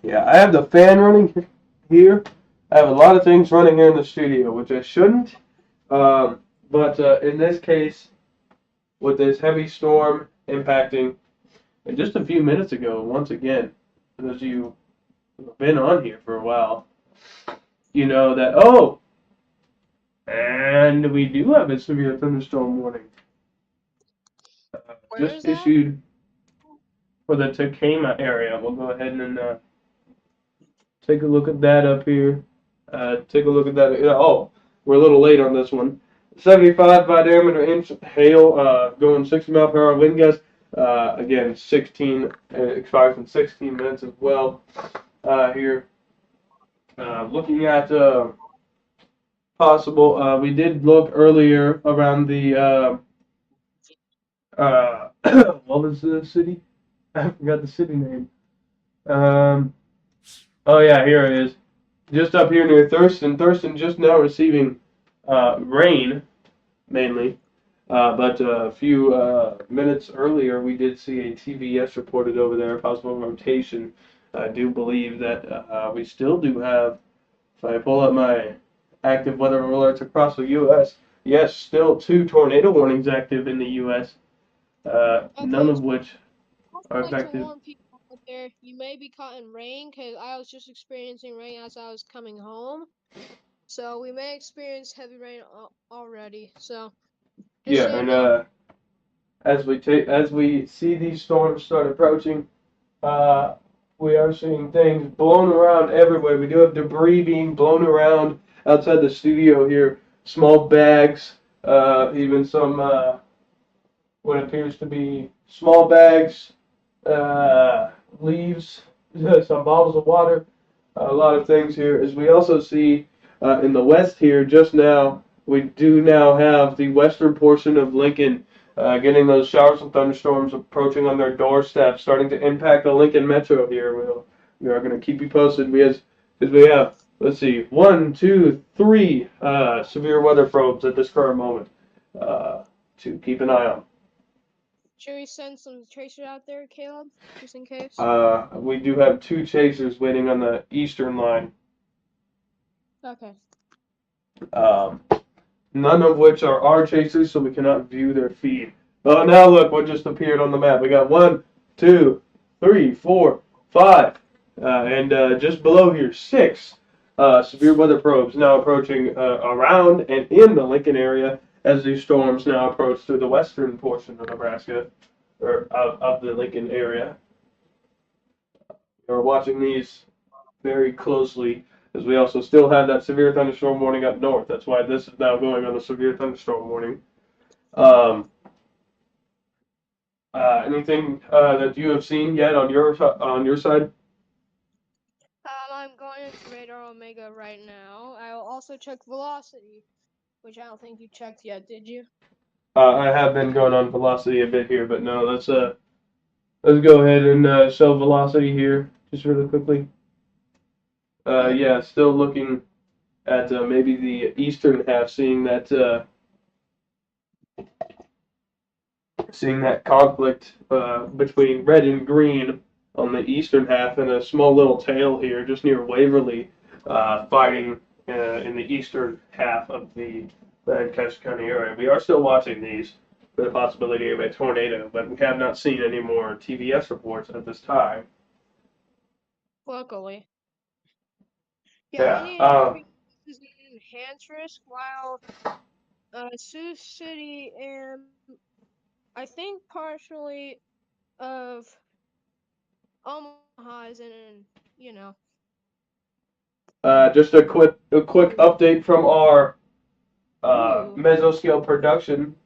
Yeah, I have the fan running here. I have a lot of things running here in the studio, which I shouldn't. But in this case, with this heavy storm impacting, and just a few minutes ago, once again, for those of you who have been on here for a while, you know that, oh, and we do have a severe thunderstorm warning. Where Just is that? issued for the Tacoma area. We'll go ahead and take a look at that up here. Take a look at that. Oh, we're a little late on this one. 75 by diameter inch hail, going 60 mile per hour wind gust. Again, 16 expires in 16 minutes as well. Here, looking at possible. We did look earlier around the what was the city? I forgot the city name. Oh yeah, here it is. Just up here near Thurston. Thurston just now receiving rain, mainly. But a few minutes earlier, we did see a TVS reported over there, possible rotation. I do believe that we still do have, if I pull up my active weather alerts across the U.S., yes, still 2 tornado warnings active in the U.S., none of which are I'd like to effective. warn people out there, you may be caught in rain, because I was just experiencing rain as I was coming home. So we may experience heavy rain already. So Yeah, and as we see these storms start approaching, we are seeing things blown around everywhere. We do have debris being blown around outside the studio here. Small bags, even some what appears to be small bags, leaves, some bottles of water, a lot of things here. As we also see in the west here, just now, we do now have the western portion of Lincoln getting those showers and thunderstorms approaching on their doorstep, starting to impact the Lincoln metro here. We are going to keep you posted. We have let's see, 1, 2, 3 severe weather probes at this current moment to keep an eye on. Should we send some tracers out there, Caleb, just in case? We do have 2 chasers waiting on the eastern line. Okay. None of which are our chasers, so we cannot view their feed. Oh, now look what just appeared on the map. We got 1, 2, 3, 4, 5, and just below here 6 severe weather probes now approaching around and in the Lincoln area as these storms now approach through the western portion of Nebraska, or of the Lincoln area. We're watching these very closely, as we also still have that severe thunderstorm warning up north. That's why this is now going on the severe thunderstorm warning. Anything that you have seen yet on your side? I'm going into Radar Omega right now. I will also check velocity, which I don't think you checked yet, did you? I have been going on velocity a bit here, but no, let's go ahead and show velocity here just really quickly. Yeah, still looking at maybe the eastern half, seeing that conflict between red and green on the eastern half, and a small little tail here just near Waverly, fighting in the eastern half of the Lancaster County area. We are still watching these for the possibility of a tornado, but we have not seen any more TVS reports at this time. Luckily. Yeah, This is an enhanced risk, while Sioux City and I think partially of Omaha is in, just a quick update from our Ooh. mesoscale production.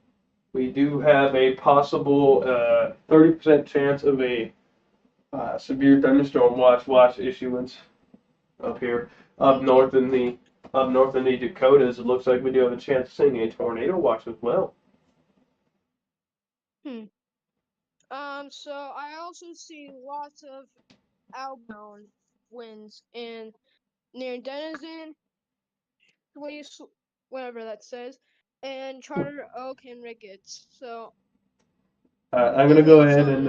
We do have a possible 30% chance of a severe thunderstorm watch issuance up here. Up north in the Dakotas, it looks like we do have a chance of seeing a tornado watch as well. So I also see lots of outbound winds near Denizen, whatever that says, and Charter Oak and Ricketts. So I'm gonna go ahead and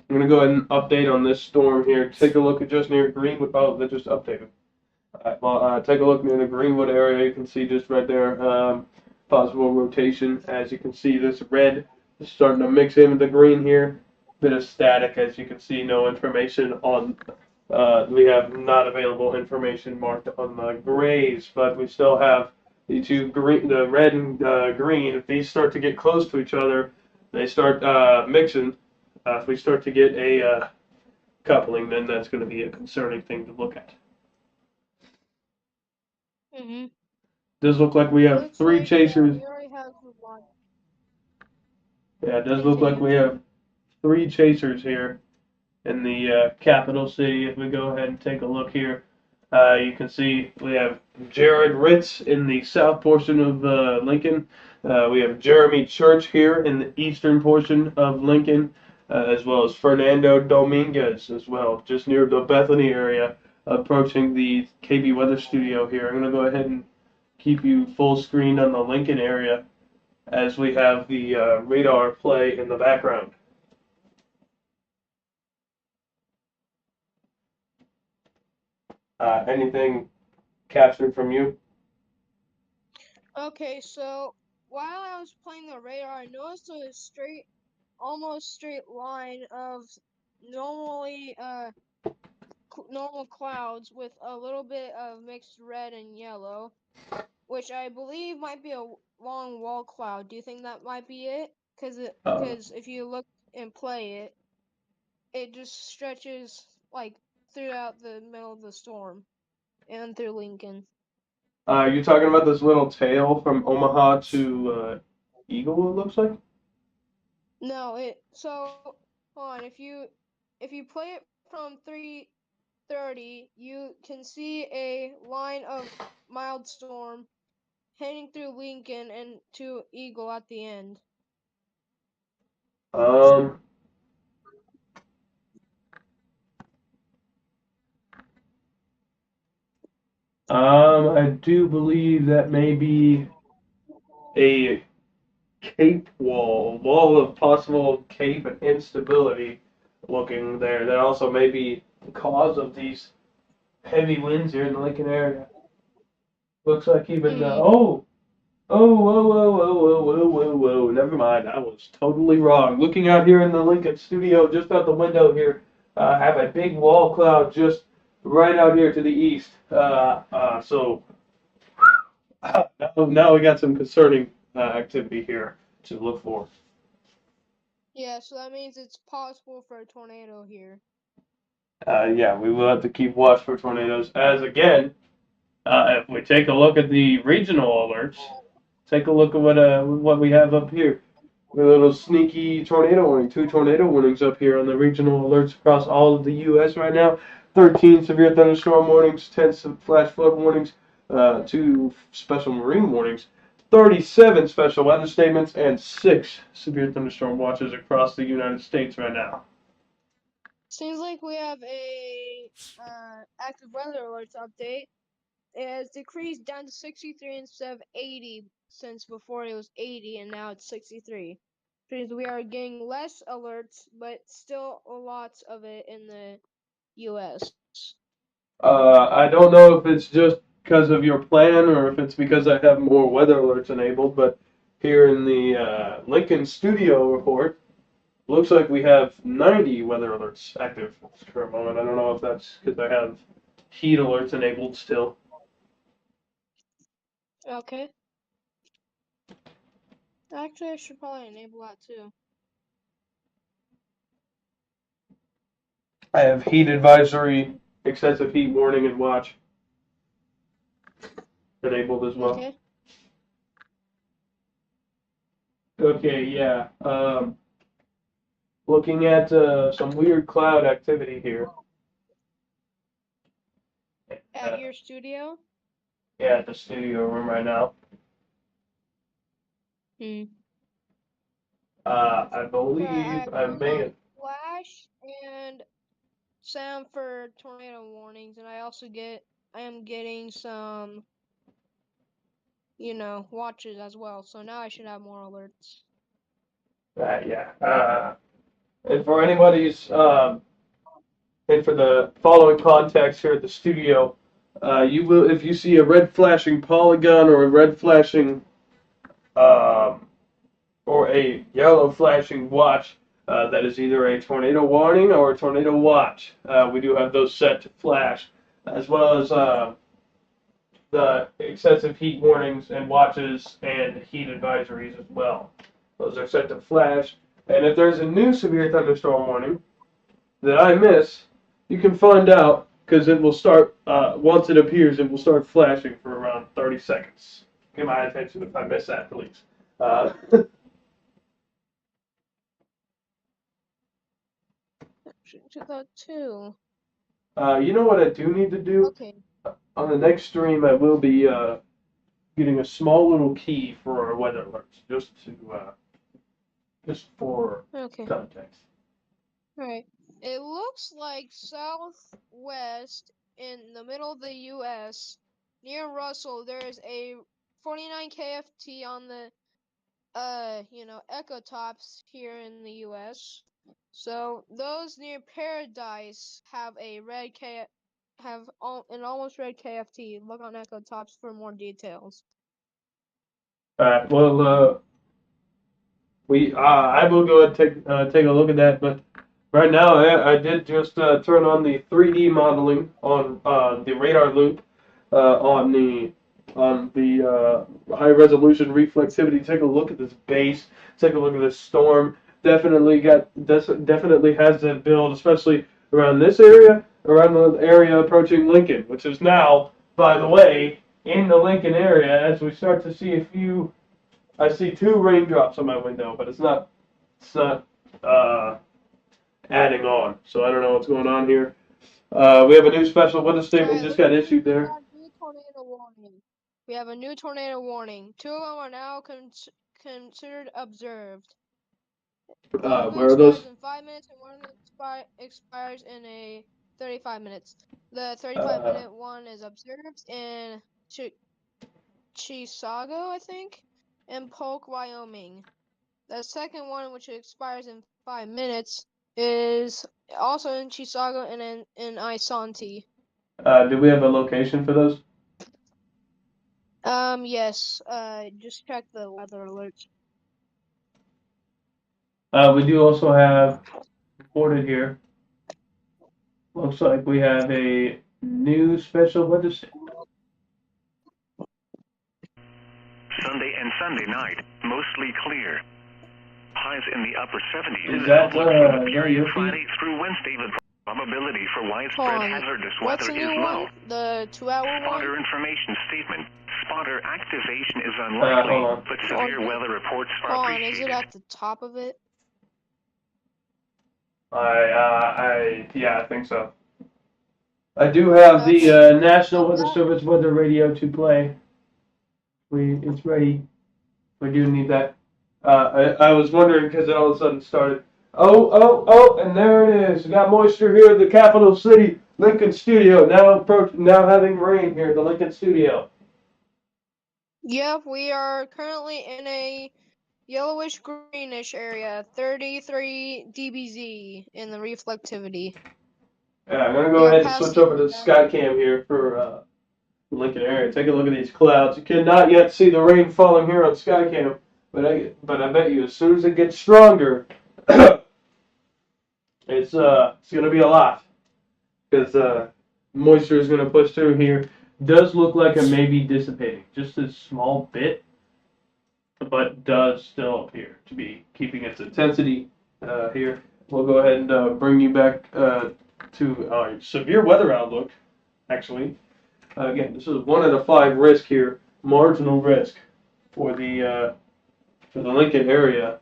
update on this storm here. Take a look at just near Greenwood. Oh, that just updated. Well, take a look near the Greenwood area. You can see just right there, possible rotation. As you can see, this red is starting to mix in with the green here. Bit of static, as you can see. No information on. We have not available information marked on the grays, but we still have the two green, the red and green. If these start to get close to each other, they start mixing. If we start to get a coupling, then that's going to be a concerning thing to look at. Does look like we have 3 chasers. We already have one. Yeah, it does look like we have 3 chasers here in the capital city. If we go ahead and take a look here, you can see we have Jared Ritz in the south portion of Lincoln. We have Jeremy Church here in the eastern portion of Lincoln, as well as Fernando Dominguez as well, just near the Bethany area, approaching the KB Weather Studio here. I'm going to go ahead and keep you full screen on the Lincoln area as we have the radar play in the background. Anything captured from you? Okay, so while I was playing the radar, I noticed a almost straight line of normal clouds with a little bit of mixed red and yellow, which I believe might be a long wall cloud. Do you think that might be it? Because if you look and play it, it just stretches like throughout the middle of the storm and through Lincoln. You're talking about this little tail from Omaha to Eagle, it looks like? No, so hold on, if you play it from 3:30, you can see a line of mild storm heading through Lincoln and to Eagle at the end. I do believe that may be a cape wall of possible cape and instability looking there. That also may be the cause of these heavy winds here in the Lincoln area. Looks like even, Hmm. whoa. Never mind. I was totally wrong. Looking out here in the Lincoln studio, just out the window here, I have a big wall cloud just right out here to the east. So now we got some concerning activity here to look for. Yeah, so that means it's possible for a tornado here. Yeah, we will have to keep watch for tornadoes. As again, if we take a look at the regional alerts, take a look at what we have up here. A little sneaky tornado warning. 2 tornado warnings up here on the regional alerts across all of the U.S. right now. 13 severe thunderstorm warnings, 10 flash flood warnings, 2 special marine warnings, 37 special weather statements, and 6 severe thunderstorm watches across the United States right now. Seems like we have a active weather alerts update. It has decreased down to 63 instead of 80 since before it was 80 and now it's 63. Means we are getting less alerts, but still lots of it in the U.S. I don't know if it's just because of your plan or if it's because I have more weather alerts enabled, but here in the Lincoln studio report, looks like we have 90 weather alerts active at this current moment. I don't know if that's because I have heat alerts enabled still. Okay. Actually, I should probably enable that too. I have heat advisory, excessive heat warning, and watch enabled as well. Okay. Okay, yeah. Looking at some weird cloud activity here. At your studio? Yeah, at the studio room right now. Hmm. I believe I I put may on have. flash and sound for tornado warnings, and I am getting some, watches as well. So now I should have more alerts. Yeah. And for anybody's, and for the following context here at the studio, you will, if you see a red flashing polygon or a red flashing, um, or a yellow flashing watch, that is either a tornado warning or a tornado watch. We do have those set to flash, as well as the excessive heat warnings and watches and heat advisories as well. Those are set to flash. And if there's a new severe thunderstorm warning that I miss, you can find out because it will start, once it appears, it will start flashing for around 30 seconds. Get my attention if I miss that, please. Should do that too. You know what I do need to do? Okay. On the next stream, I will be getting a small little key for our weather alerts, just for Okay. context. Alright. It looks like southwest in the middle of the U.S. near Russell, there's a 49 KFT on the Echo Tops here in the U.S. So those near Paradise have an almost red KFT. Look on Echo Tops for more details. All right. Well, I will go ahead and take a look at that. But right now, I did just turn on the 3D modeling on the radar loop on the high resolution reflectivity. Take a look at this base. Take a look at this storm. Definitely has that build, especially around this area, around the area approaching Lincoln, which is now, by the way, in the Lincoln area as we start to see a few. I see 2 raindrops on my window, but it's not adding on. So I don't know what's going on here. We have a new special weather statement just got issued there. We have a new tornado warning. 2 of them are now considered observed. One of them Where are those? expires in 5 minutes, and one of them expires in a 35 minutes. The 35-minute one is observed in Chisago, I think, and Polk, Wyoming. The second one, which expires in 5 minutes, is also in Chisago and in Isanti. Do we have a location for those? Yes. Just check the weather alerts. We do also have reported here. Looks like we have a new special weather statement. Sunday and Sunday night, mostly clear. Highs in the upper 70s. Is that, Outlook for the is that period your feed? Friday through Wednesday. The probability for Hold widespread on. hazardous What's weather the is new low. one? The 2-hour Spotter one? information statement. Spotter activation is hold unlikely, on. but severe Okay. weather reports are Hold on. Is appreciated. it at the top of it? Yeah, I think so. I do have the National Weather Service weather radio to play. It's ready. We do need that. I was wondering because it all of a sudden started. Oh, and there it is. We got moisture here at the capital city, Lincoln Studio. Now having rain here at the Lincoln Studio. Yep, we are currently in a yellowish greenish area, 33 dBz in the reflectivity. Yeah, I'm gonna go Yeah, ahead and past switch the over to Skycam here for the Lincoln area. Take a look at these clouds. You cannot yet see the rain falling here on Skycam, but I bet you as soon as it gets stronger, it's gonna be a lot because moisture is gonna push through here. Does look like it may be dissipating, just a small bit, but does still appear to be keeping its intensity here. We'll go ahead and bring you back to our severe weather outlook. Actually, again, this is 1 out of 5 risk here, marginal risk for the Lincoln area.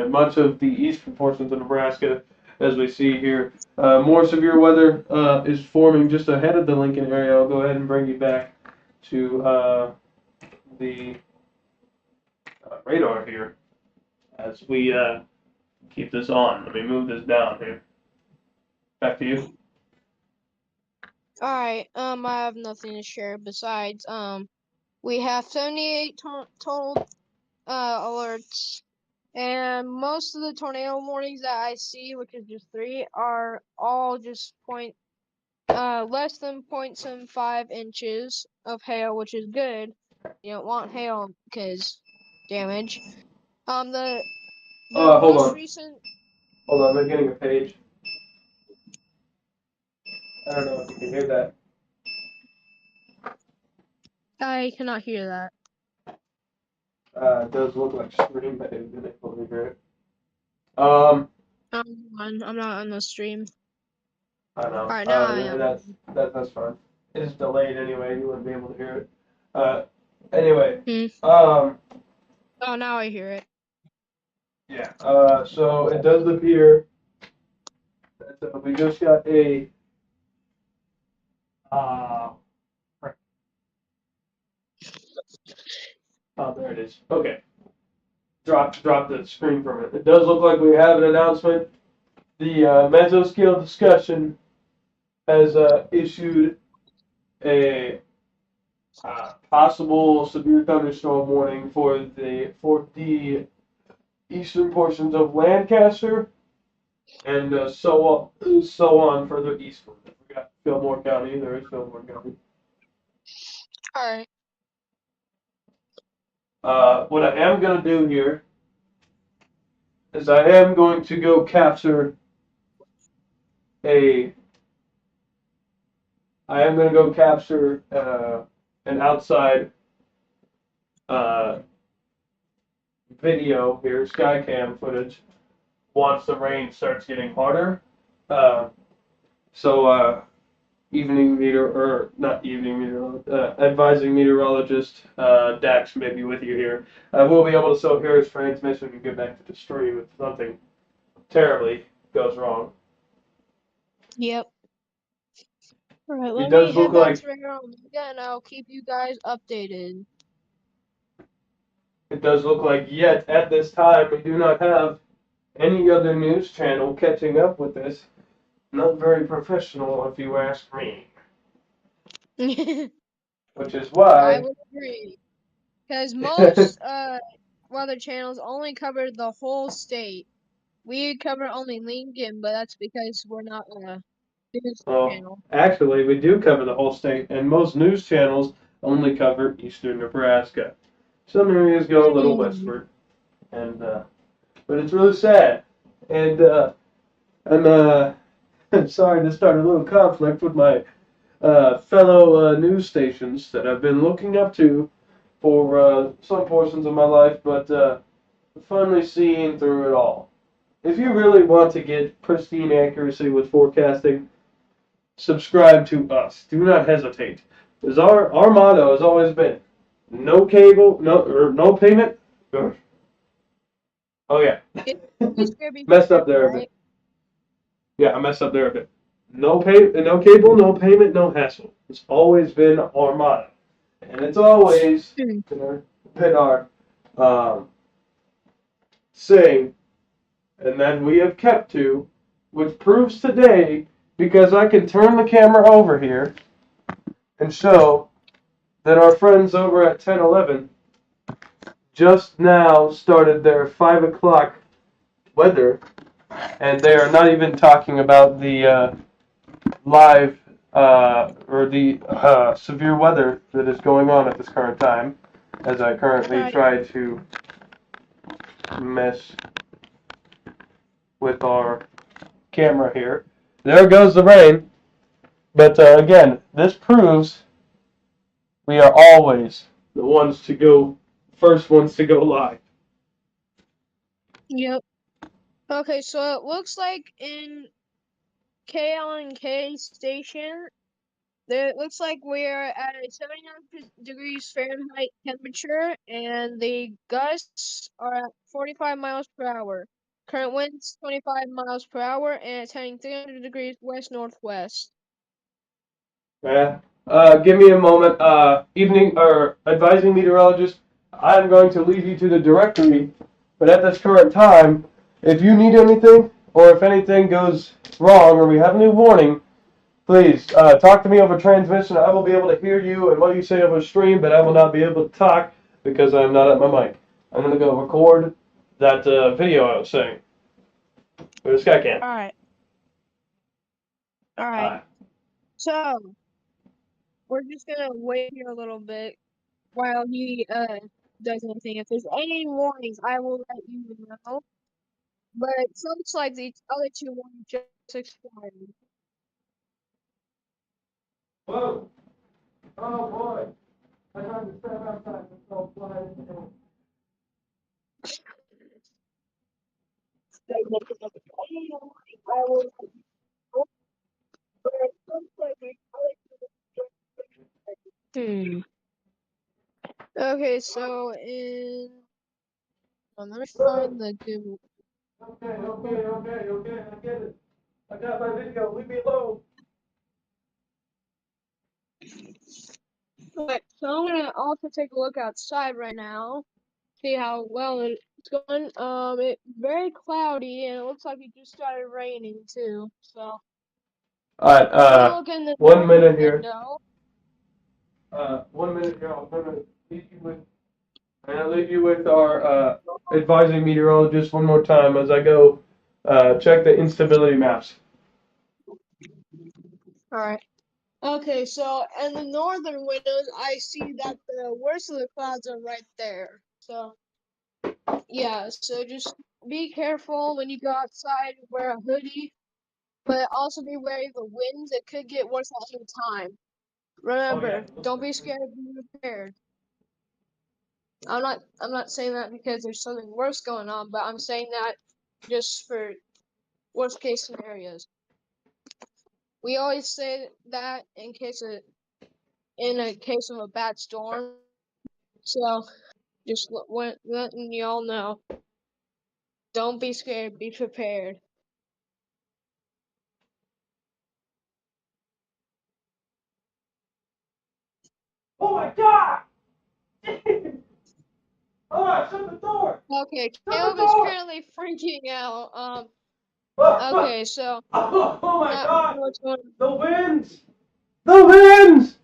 Much of the eastern portions of Nebraska, as we see here. More severe weather is forming just ahead of the Lincoln area. I'll go ahead and bring you back to the radar here as we keep this on. Let me move this down here. Back to you. Alright, I have nothing to share besides, we have 78 total alerts, and most of the tornado warnings that I see, which is just 3, are all just less than 0.75 inches of hail, which is good. You don't want hail because damage. The Hold most on. recent. Hold on, I'm getting a page. I don't know if you can hear that. I cannot hear that. It does look like stream, but I didn't able to hear it. I'm not on the stream. I know. Alright, now I am. That's fine. It's delayed anyway. You wouldn't be able to hear it. Anyway. Oh, now I hear it. Yeah. So it does appear that we just got a. Oh, there it is. Okay. Drop the screen from it. It does look like we have an announcement. The mesoscale discussion has issued a possible severe thunderstorm warning for the eastern portions of Lancaster and so on further eastward. We got Fillmore County. There is Fillmore County. All right. What I am going to do here is I am going to go capture an outside video here, Skycam footage, once the rain starts getting harder. Advising meteorologist Dax may be with you here. We'll be able to show Harris transmission and get back to the stream if something terribly goes wrong. Yep. All right, It let does me look head back like- to Radar Omega, and I'll keep you guys updated. It does look like yet at this time we do not have any other news channel catching up with this. Not very professional, if you ask me. I Which is why. would agree. Because most weather channels only cover the whole state. We cover only Lincoln, but that's because we're not a news Well, channel. actually, we do cover the whole state, and most news channels only cover eastern Nebraska. Some areas go a little westward, and but it's really sad. And I'm sorry to start a little conflict with my fellow news stations that I've been looking up to for some portions of my life, but finally seeing through it all. If you really want to get pristine accuracy with forecasting, subscribe to us. Do not hesitate. Because our motto has always been no cable, no payment. Oh yeah. Messed up there a bit. Yeah, I messed up there a bit. No cable, no payment, no hassle. It's always been our motto. And it's always been our saying, and that we have kept to, which proves today, because I can turn the camera over here and show that our friends over at 1011 just now started their 5 o'clock weather, and they are not even talking about the live or the severe weather that is going on at this current time, as I currently try to mess with our camera here. There goes the rain. But again, this proves we are always the first ones to go live. Yep. Okay, so it looks like in KLNK station, it looks like we're at a 79 degrees Fahrenheit temperature, and the gusts are at 45 miles per hour. Current winds 25 miles per hour, and it's heading 300 degrees west-northwest. Yeah. Give me a moment. Evening or advising meteorologist, I'm going to lead you to the directory. But at this current time, if you need anything or if anything goes wrong or we have a new warning, please talk to me over transmission. I will be able to hear you and what you say over stream, but I will not be able to talk because I'm not at my mic. I'm going to go record that video I was saying. Or this guy can. All right. So, we're just going to wait here a little bit while he does anything. If there's any warnings, I will let you know. But it looks like the other two warnings just expired. Whoa! Oh boy! I tried to step outside and fell flying. I will let you know. But it looks like the other two. Okay, so let me find the Google. Okay, I get it. I got my video, leave me alone. Okay, so I'm gonna also take a look outside right now, see how well it's going. It's very cloudy, and it looks like it just started raining too. So. Alright, 1 minute here. 1 minute here. I'm gonna leave you with our advising meteorologist one more time as I go check the instability maps. Alright. Okay, so in the northern windows, I see that the worst of the clouds are right there. So, yeah, so just be careful when you go outside, wear a hoodie, but also be wary of the winds. It could get worse at any time. Remember, don't be scared, be prepared. I'm not saying that because there's something worse going on, but I'm saying that just for worst case scenarios. We always say that in a case of a bad storm. So just letting y'all know. Don't be scared, be prepared. Oh my god! Alright, shut the door! Okay, Caleb is currently freaking out. Okay, so Oh my God! what's going The winds! The winds!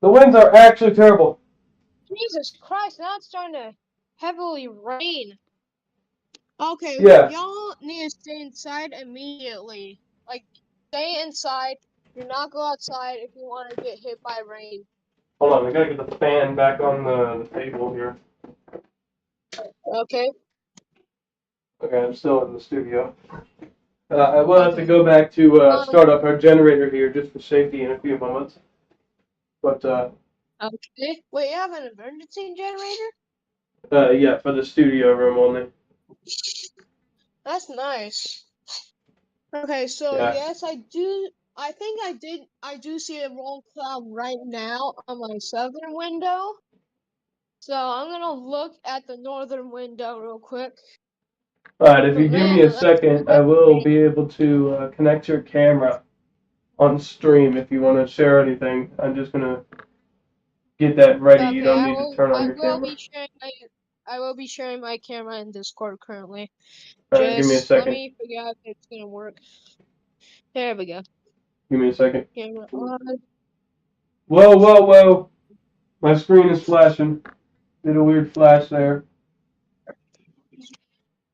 The winds are actually terrible. Jesus Christ, now it's starting to heavily rain. Okay, Yeah. y'all need to stay inside immediately. Like, stay inside. Do not go outside if you want to get hit by rain. Hold on, I gotta get the fan back on the table here. Okay? Okay, I'm still in the studio. I will have to Okay. go back to Um, start up our generator here just for safety in a few moments. But okay. Wait, you have an emergency generator? yeah, for the studio room only. That's nice. Okay, so Yeah. yes, I think I do see a roll cloud right now on my southern window. So I'm gonna look at the northern window real quick. Alright, if So you give me man, a that's second, I will be able to connect your camera on stream if you want to share anything. I'm just gonna get that ready. You okay. don't need to turn on I your will camera. be sharing I will be sharing my camera in Discord currently. Alright, give me a Just let second. me figure out if it's gonna work. There we go. Give me a second. Camera on. Whoa, whoa, whoa! My screen is flashing. Did a weird flash there.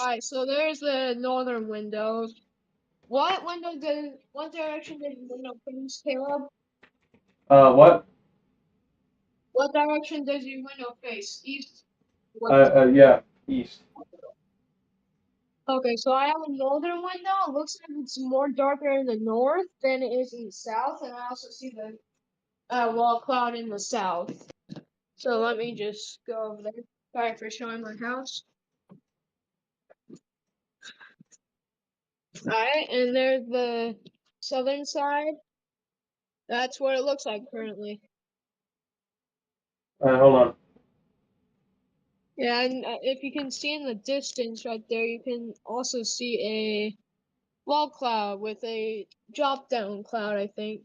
Alright, so there's the northern window. What direction does your window face, Caleb? What? What direction does your window face? East? West? Yeah, east. Okay, so I have a northern window. It looks like it's more darker in the north than it is in the south, and I also see the wall cloud in the south. So let me just go over there. Sorry for showing my house. Alright, and there's the southern side. That's what it looks like currently. Hold on. Yeah, and if you can see in the distance right there, you can also see a wall cloud with a drop down cloud, I think.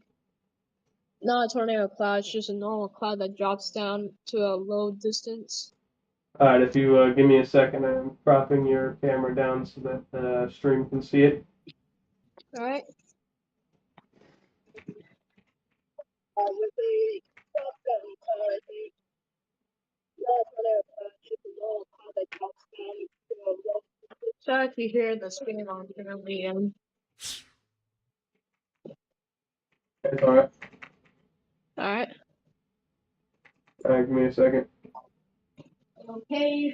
Not a tornado cloud, it's just a normal cloud that drops down to a low distance. Alright, if you give me a second, I'm propping your camera down so that the stream can see it. Alright? With a drop down cloud, I think. Not a tornado cloud, just a normal cloud that drops down to a low distance. Sorry if you hear the screen on currently. It's alright. Alright. Alright, give me a second. Okay.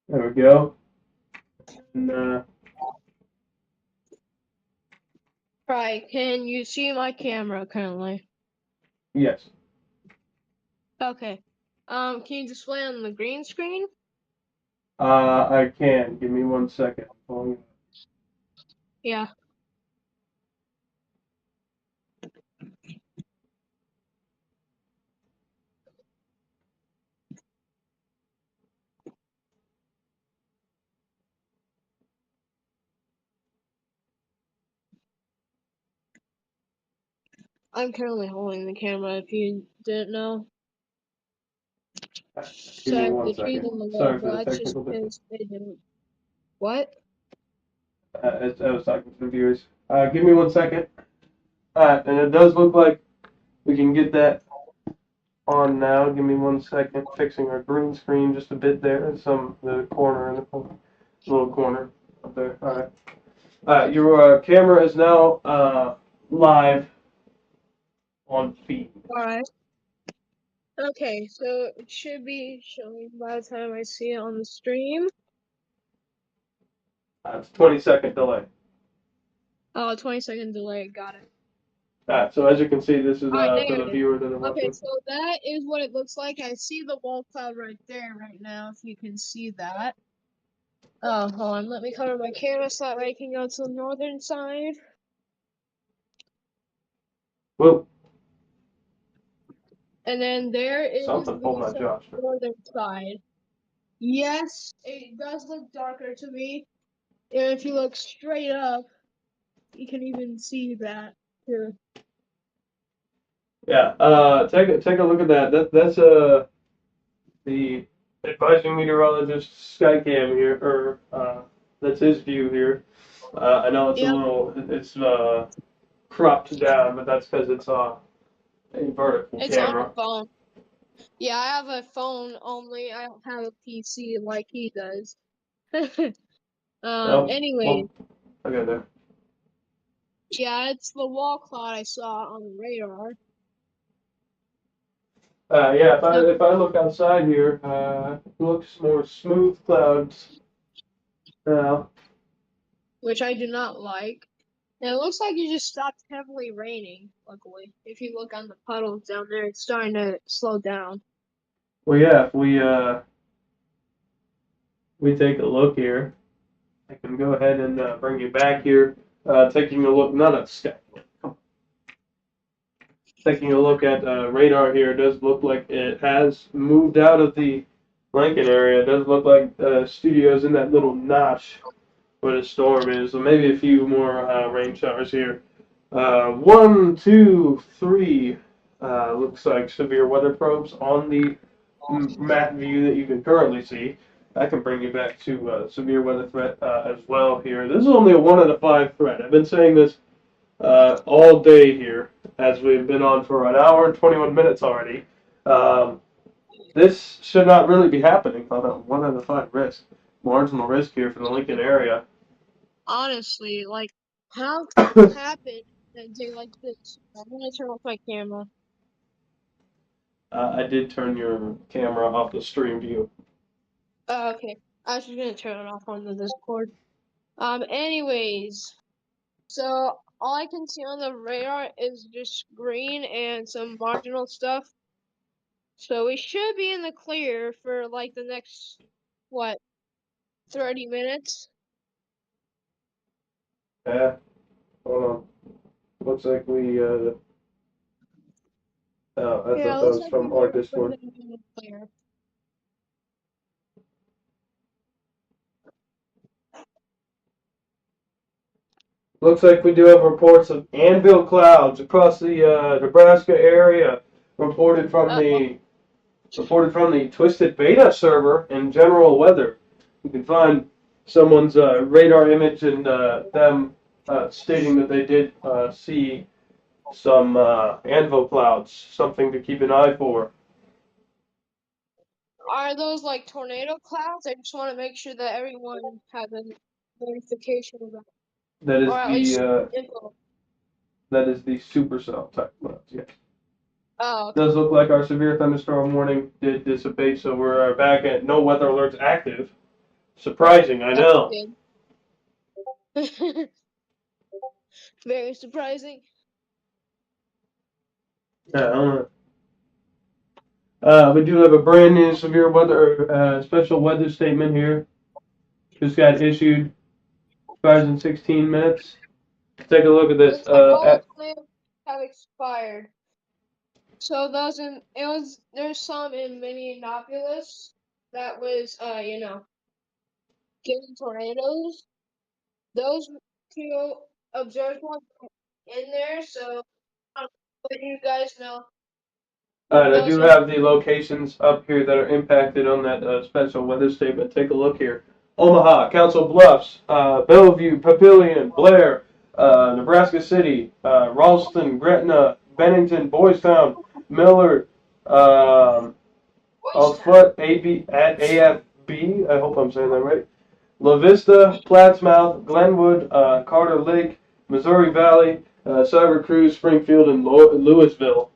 There we go. And, Right, can you see my camera currently? yes. Okay. Can you display on the green screen? I can. Give me 1 second. Yeah. I'm currently holding the camera if you didn't know. Give So I me have 1 the trees second. in the way, Sorry for but the that's just technical difficulty. because they didn't. What? I was talking to the viewers. Give me 1 second. Alright, and it does look like we can get that on now. Give me 1 second. Fixing our green screen just a bit there. The corner in the little corner up there. Alright. Alright, your camera is now live on feed. Alright. Okay, so it should be showing by the time I see it on the stream. It's 20-second delay. Oh, 20-second delay, got it. Alright, so as you can see, this is Alright, for there the it is. viewers that are Okay, watching. so that is what it looks like. I see the wall cloud right there right now, if you can see that. Oh, hold on, let me cover my camera so that way I can go to the northern side. Whoa, And then there is something pulled my the jaw. northern side. Yes, it does look darker to me. And if you look straight up, you can even see that here. Yeah. Take a look at that. That's the advising meteorologist Skycam here, or that's his view here. I know it's a Yep. little, it's cropped down, but that's because it's a vertical It's on camera. a phone. Yeah, I have a phone only. I don't have a PC like he does. Oh, Anyway, well, okay there. yeah, it's the wall cloud I saw on the radar. Yeah, So, if I look outside here, it looks more smooth clouds now. which I do not like. And it looks like it just stopped heavily raining, luckily. If you look on the puddles down there, it's starting to slow down. Well, yeah, if we take a look here, I can go ahead and bring you back here. Taking a look, not at sky. Taking a look at radar here, it does look like it has moved out of the Lincoln area. It does look like studio's in that little notch where the storm is. So maybe a few more rain showers here. 1, 2, 3. Looks like severe weather probes on the map view that you can currently see. I can bring you back to severe weather threat as well here. This is only a 1 out of 5 threat. I've been saying this all day here as we've been on for an hour and 21 minutes already. This should not really be happening on a 1 out of 5 risk. Marginal risk here for the Lincoln area. Honestly, like, how can it happen in a day like this? I'm gonna turn off my camera. I did turn your camera off the stream view. Okay. I was just gonna turn it off on the Discord. Anyways, so all I can see on the radar is just green and some marginal stuff. So we should be in the clear for like the next, what, 30 minutes? Yeah, hold on. Looks like we, oh, I thought Yeah, that looks was like from we're our gonna Discord. be in the clear. Looks like we do have reports of anvil clouds across the Nebraska area, reported from the Twisted Beta server in general weather. You can find someone's radar image and them stating that they did see some anvil clouds, something to keep an eye for. Are those like tornado clouds? I just want to make sure that everyone has a notification of that. That is Or at least the info. that is the supercell type clouds. Yes. Oh, okay. Does look like our severe thunderstorm warning did dissipate, so we're back at no weather alerts active. Surprising, I know. That's good. Very surprising. Yeah, we do have a brand new severe weather special weather statement here. Just got issued. 2016 minutes. Take a look at this. Looks like all the plans have expired. So there's some in Minneapolis that was getting tornadoes. Those two observed ones in there, so I'll let you guys know. I do have the locations up here that are impacted on that special weather statement. Take a look here. Omaha, Council Bluffs, Bellevue, Papillion, Blair, Nebraska City, Ralston, Gretna, Bennington, Boys Town, Miller, Alsfoot, AFB, I hope I'm saying that right. La Vista, Plattsmouth, Glenwood, Carter Lake, Missouri Valley, Cyber Cruz, Springfield, and Louisville.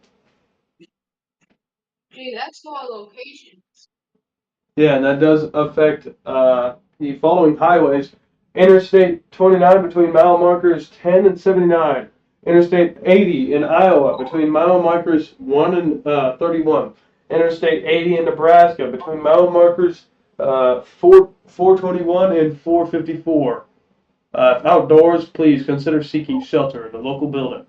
Gee, that's a lot of locations. Yeah, and that does affect the following highways. Interstate 29 between mile markers 10 and 79. Interstate 80 in Iowa between mile markers 1 and 31. Interstate 80 in Nebraska between mile markers 421 and 454. Outdoors, please consider seeking shelter in a local building.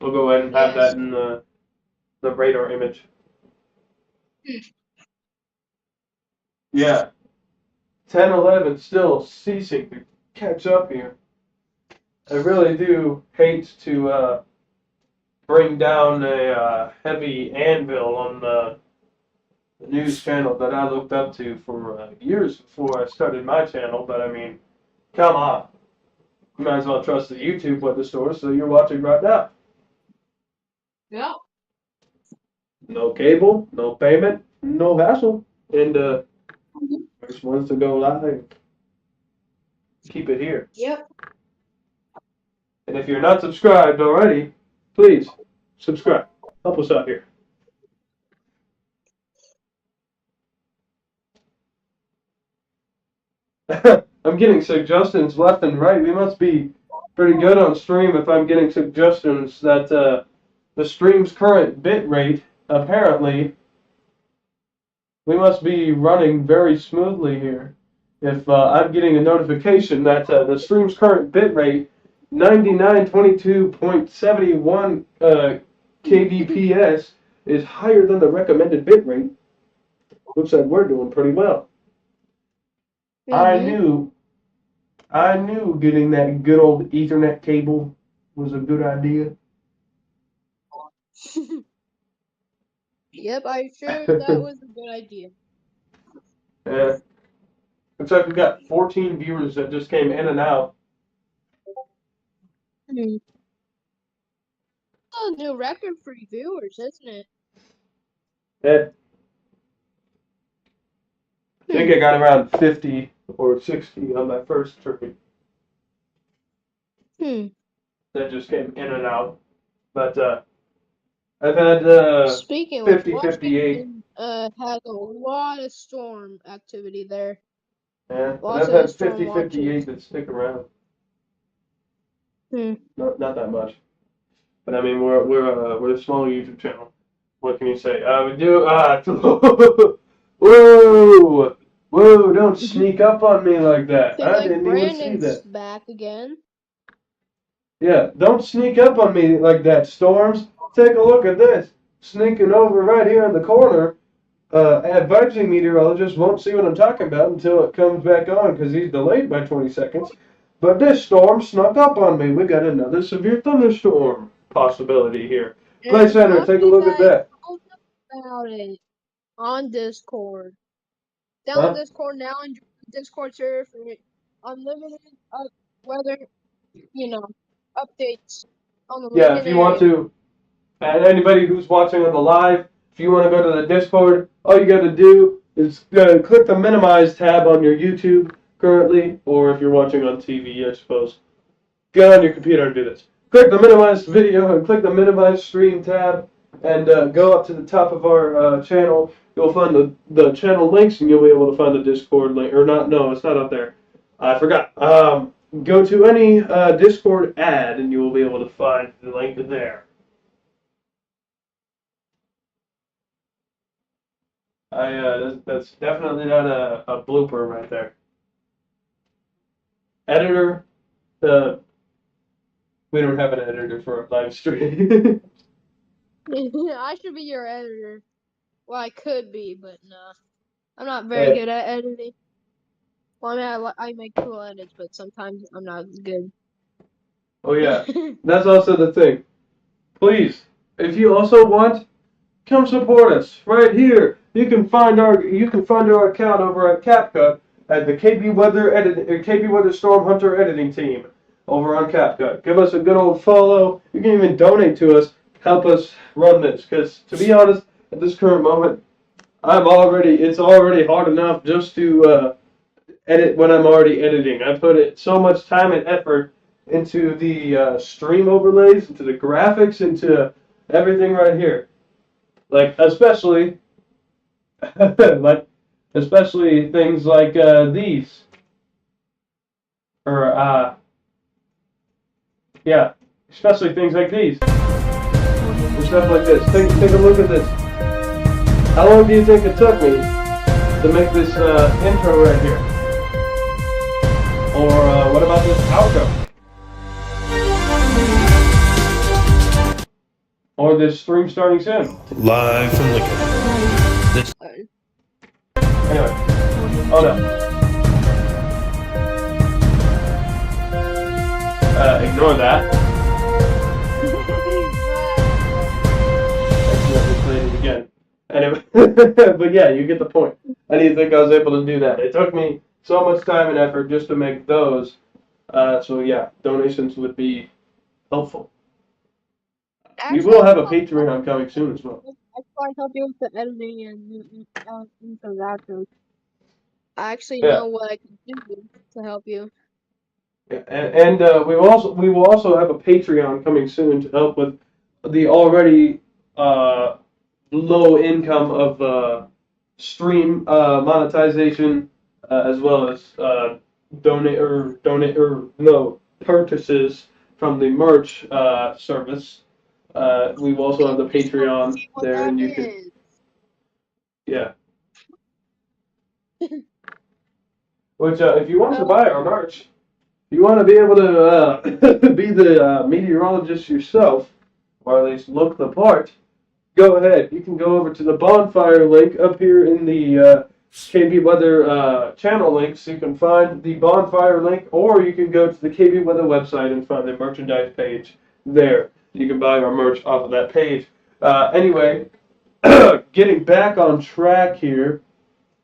We'll go ahead and have that in the radar image. Yeah. 10:11 still ceasing to catch up here. I really do hate to bring down a heavy anvil on the news channel that I looked up to for years before I started my channel, but I mean, come on. You might as well trust the YouTube weather source that you're watching right now. Yeah. No cable, no payment, no hassle. And first ones to go live. Keep it here. Yep. And if you're not subscribed already, please subscribe. Help us out here. I'm getting suggestions left and right. We must be pretty good on stream if I'm getting suggestions that the stream's current bit rate, apparently, we must be running very smoothly here. If I'm getting a notification that the stream's current bit rate, 9922.71 kbps, is higher than the recommended bit rate, looks like we're doing pretty well. I knew getting that good old Ethernet cable was a good idea. Yep, I'm sure that was a good idea. Yeah. Looks like we got 14 viewers that just came in and out. A new record for viewers, isn't it? Yeah. I think I got around 50 or 60 on my first turkey. That just came in and out. But I've had Speaking 50, of 58. has a lot of storm activity there. Yeah, but Lots I've had of storm 50, watches. 58 that stick around. Hmm. Not that much. But I mean, we're a small YouTube channel. What can you say? We do. Whoa! Don't sneak up on me like that. Seems I like didn't even see Brandon's that. back again. Yeah, don't sneak up on me like that, Storms. Take a look at this. Sneaking over right here in the corner. Advising meteorologist won't see what I'm talking about until it comes back on because he's delayed by 20 seconds. But this storm snuck up on me. We got another severe thunderstorm possibility here. Play Center, take a look at that. About it on Discord. Download Discord now and join the Discord server for unlimited weather, updates on the Yeah, if you want to, and anybody who's watching on the live, if you want to go to the Discord, all you got to do is click the minimize tab on your YouTube currently, or if you're watching on TV, I suppose. Get on your computer and do this. Click the minimize video and click the minimize stream tab, and go up to the top of our channel. You'll find the channel links, and you'll be able to find the Discord link. Or not? No, it's not up there. I forgot. Go to any Discord ad, and you will be able to find the link there. That's definitely not a blooper right there. Editor, we don't have an editor for a live stream. I should be your editor. Well, I could be, but no. I'm not very good at editing. Well, I mean, I make cool edits, but sometimes I'm not as good. Oh yeah, that's also the thing. Please, if you also want, come support us right here. You can find our account over at CapCut at the KB Weather Storm Hunter editing team over on CapCut. Give us a good old follow. You can even donate to us. Help us run this, because to be honest, at this current moment, it's already hard enough just to edit when I'm already editing. I put so much time and effort into the stream overlays, into the graphics, into everything right here. Like especially things like these. Or yeah, especially things like these. And stuff like this. Take a look at this. How long do you think it took me to make this intro right here? Or what about this outro? Or this stream starting soon? Live from Lincoln. This Anyway. Oh no. Ignore that. Accidentally played it again. Anyway, but yeah, you get the point. I didn't think I was able to do that. It took me so much time and effort just to make those. So yeah, donations would be helpful. We Actually, will have a Patreon coming soon as well. I can help you with the editing and the outros. I actually Yeah. know what I can do to help you. Yeah, and we will also have a Patreon coming soon to help with the already low income of stream monetization, as well as donate or no purchases from the merch service. We will also have the Patreon See what there, that and you can is. yeah. Which if you want to buy our merch. You want to be able to be the meteorologist yourself, or at least look the part, go ahead. You can go over to the bonfire link up here in the KB Weather channel links. You can find the bonfire link, or you can go to the KB Weather website and find the merchandise page there. You can buy our merch off of that page. Anyway, getting back on track here.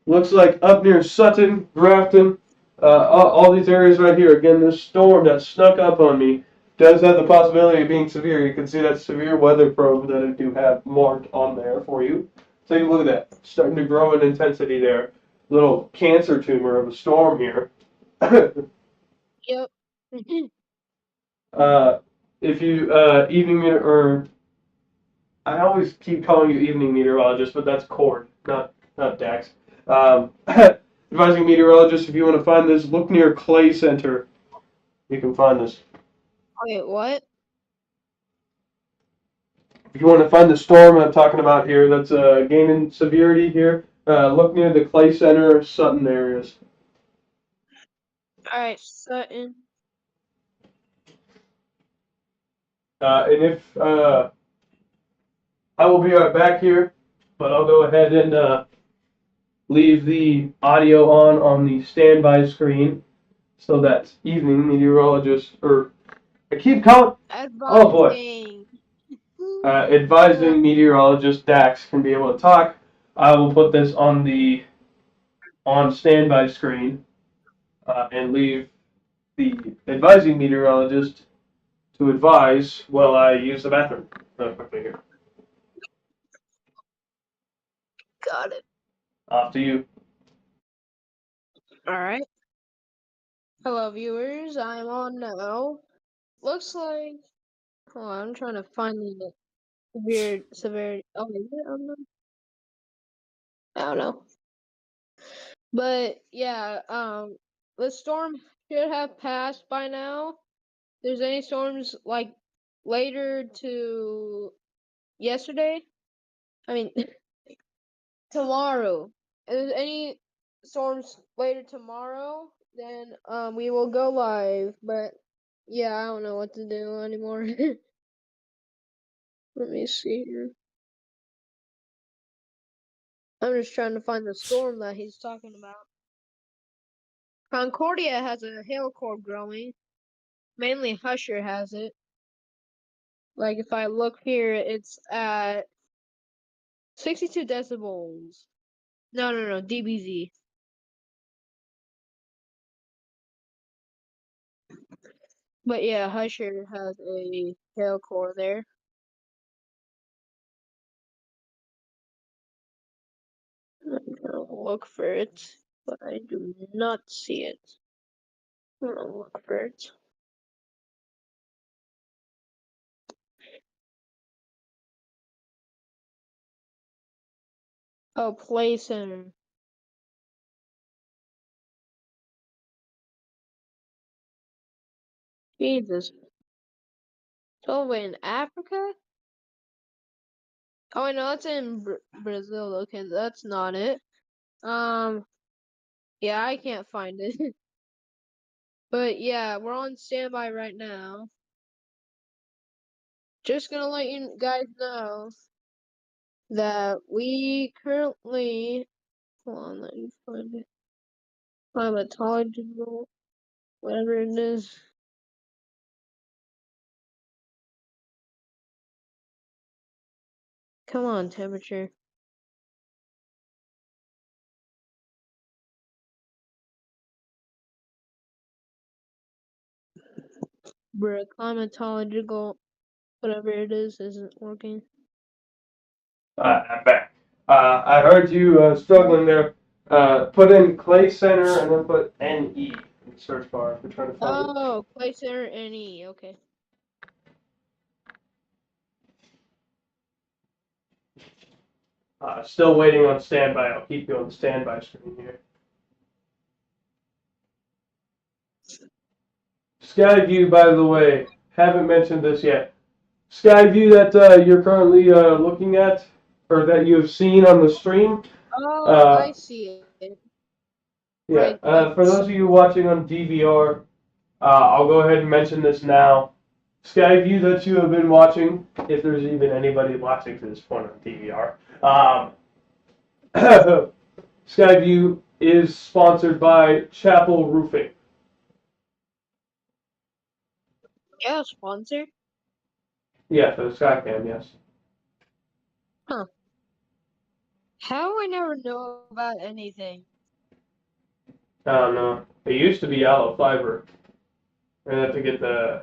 Looks like up near Sutton, Grafton, all these areas right here. Again, this storm that snuck up on me does have the possibility of being severe. You can see that severe weather probe that I do have marked on there for you. Take a look at that. Starting to grow in intensity there. Little cancer tumor of a storm here. Yep. If you, evening meteor, or I always keep calling you evening meteorologist, but that's Cord, not Dax. Advising meteorologist, if you want to find this, look near Clay Center. You can find this. Wait, what? If you want to find the storm I'm talking about here, that's gaining severity here. Look near the Clay Center, Sutton areas. Alright, Sutton. And if I will be right back here, but I'll go ahead and leave the audio on the standby screen, so that evening meteorologist, or I keep calling. Oh boy. Advising meteorologist Dax can be able to talk. I will put this on the standby screen and leave the advising meteorologist to advise while I use the bathroom. Quickly here. Got it. Off to you. Alright. Hello, viewers. I'm on now. Looks like. Hold on, I'm trying to find the severity. Oh, is it? I don't know. But yeah, the storm should have passed by now. If there's any storms like later to yesterday, I mean tomorrow. If there's any storms later tomorrow, then we will go live. But yeah, I don't know what to do anymore. Let me see here. I'm just trying to find the storm that he's talking about. Concordia has a hail core growing. Mainly Husher has it. Like if I look here, it's at 62 decibels. No, DBZ. But yeah, Husher has a hail core there. I'm gonna look for it, but I do not see it. I'm gonna look for it. Oh, Play Center. Jesus. It's all the way in Africa? Oh, I know it's in Brazil. Okay, that's not it. Yeah, I can't find it. But yeah, we're on standby right now. Just gonna let you guys know that we currently, hold on, let me find it. Climatological, whatever it is. Come on, temperature. Bruh, climatological, whatever it is, isn't working. I'm back. I heard you struggling there. Put in Clay Center and then put NE in the search bar if you're trying to find it. Oh, Clay Center NE, okay. Still waiting on standby. I'll keep you on the standby screen here. Skyview, by the way, haven't mentioned this yet. Skyview that you're currently looking at, or that you've seen on the stream. Oh, I see it. Yeah. Right. For those of you watching on DVR, I'll go ahead and mention this now. Skyview that you have been watching, if there's even anybody watching to this point on DVR. Skyview is sponsored by Chapel Roofing. Yeah, sponsor. Yeah, for the Skycam, yes. How do I never know about anything? I don't know. It used to be Aloe Fiber. We're gonna have to get the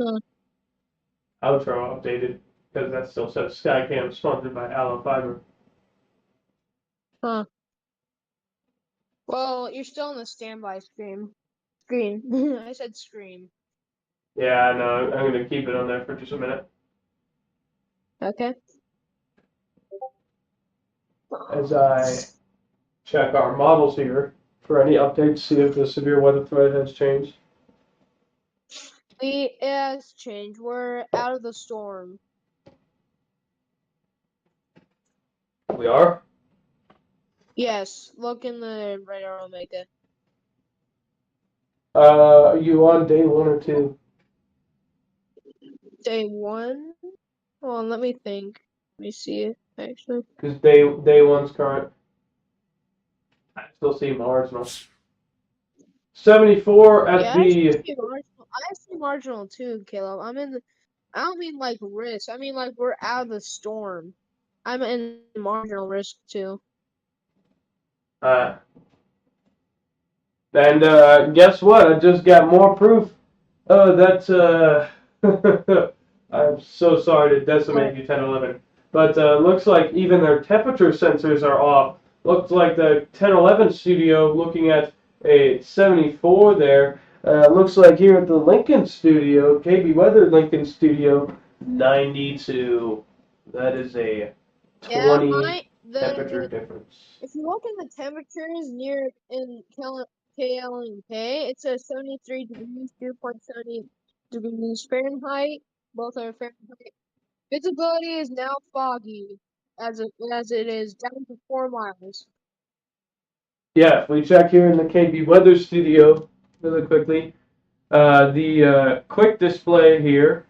outro updated because that still says Skycam sponsored by Aloe Fiber. Huh. Well, you're still on the standby screen. I said scream. Yeah, I know. I'm gonna keep it on there for just a minute Okay. as I check our models here for any updates. See if the severe weather threat has changed. It has changed. We're out of the storm. We are. Yes, look in the radar Omega. Are you on day 1 or 2? Day 1? Hold on, let me think. Let me see it, actually. Because day 1's current. I still see marginal. 74 at Yeah, the. I see marginal too, Caleb. I don't mean like risk. I mean like we're out of the storm. I'm in marginal risk too. And guess what? I just got more proof. That I'm so sorry to decimate you, 1011. But looks like even their temperature sensors are off. Looks like the 1011 studio, looking at a 74 there. Looks like here at the Lincoln studio, KB Weather Lincoln studio, 92. That is a 20 temperature difference. If you look in the temperatures near in KL and K, it says 73 degrees, 2.70 degrees Fahrenheit. Both are Fahrenheit. Visibility is now foggy, as it is down to 4 miles. Yeah, if we check here in the KB Weather Studio really quickly, the quick display here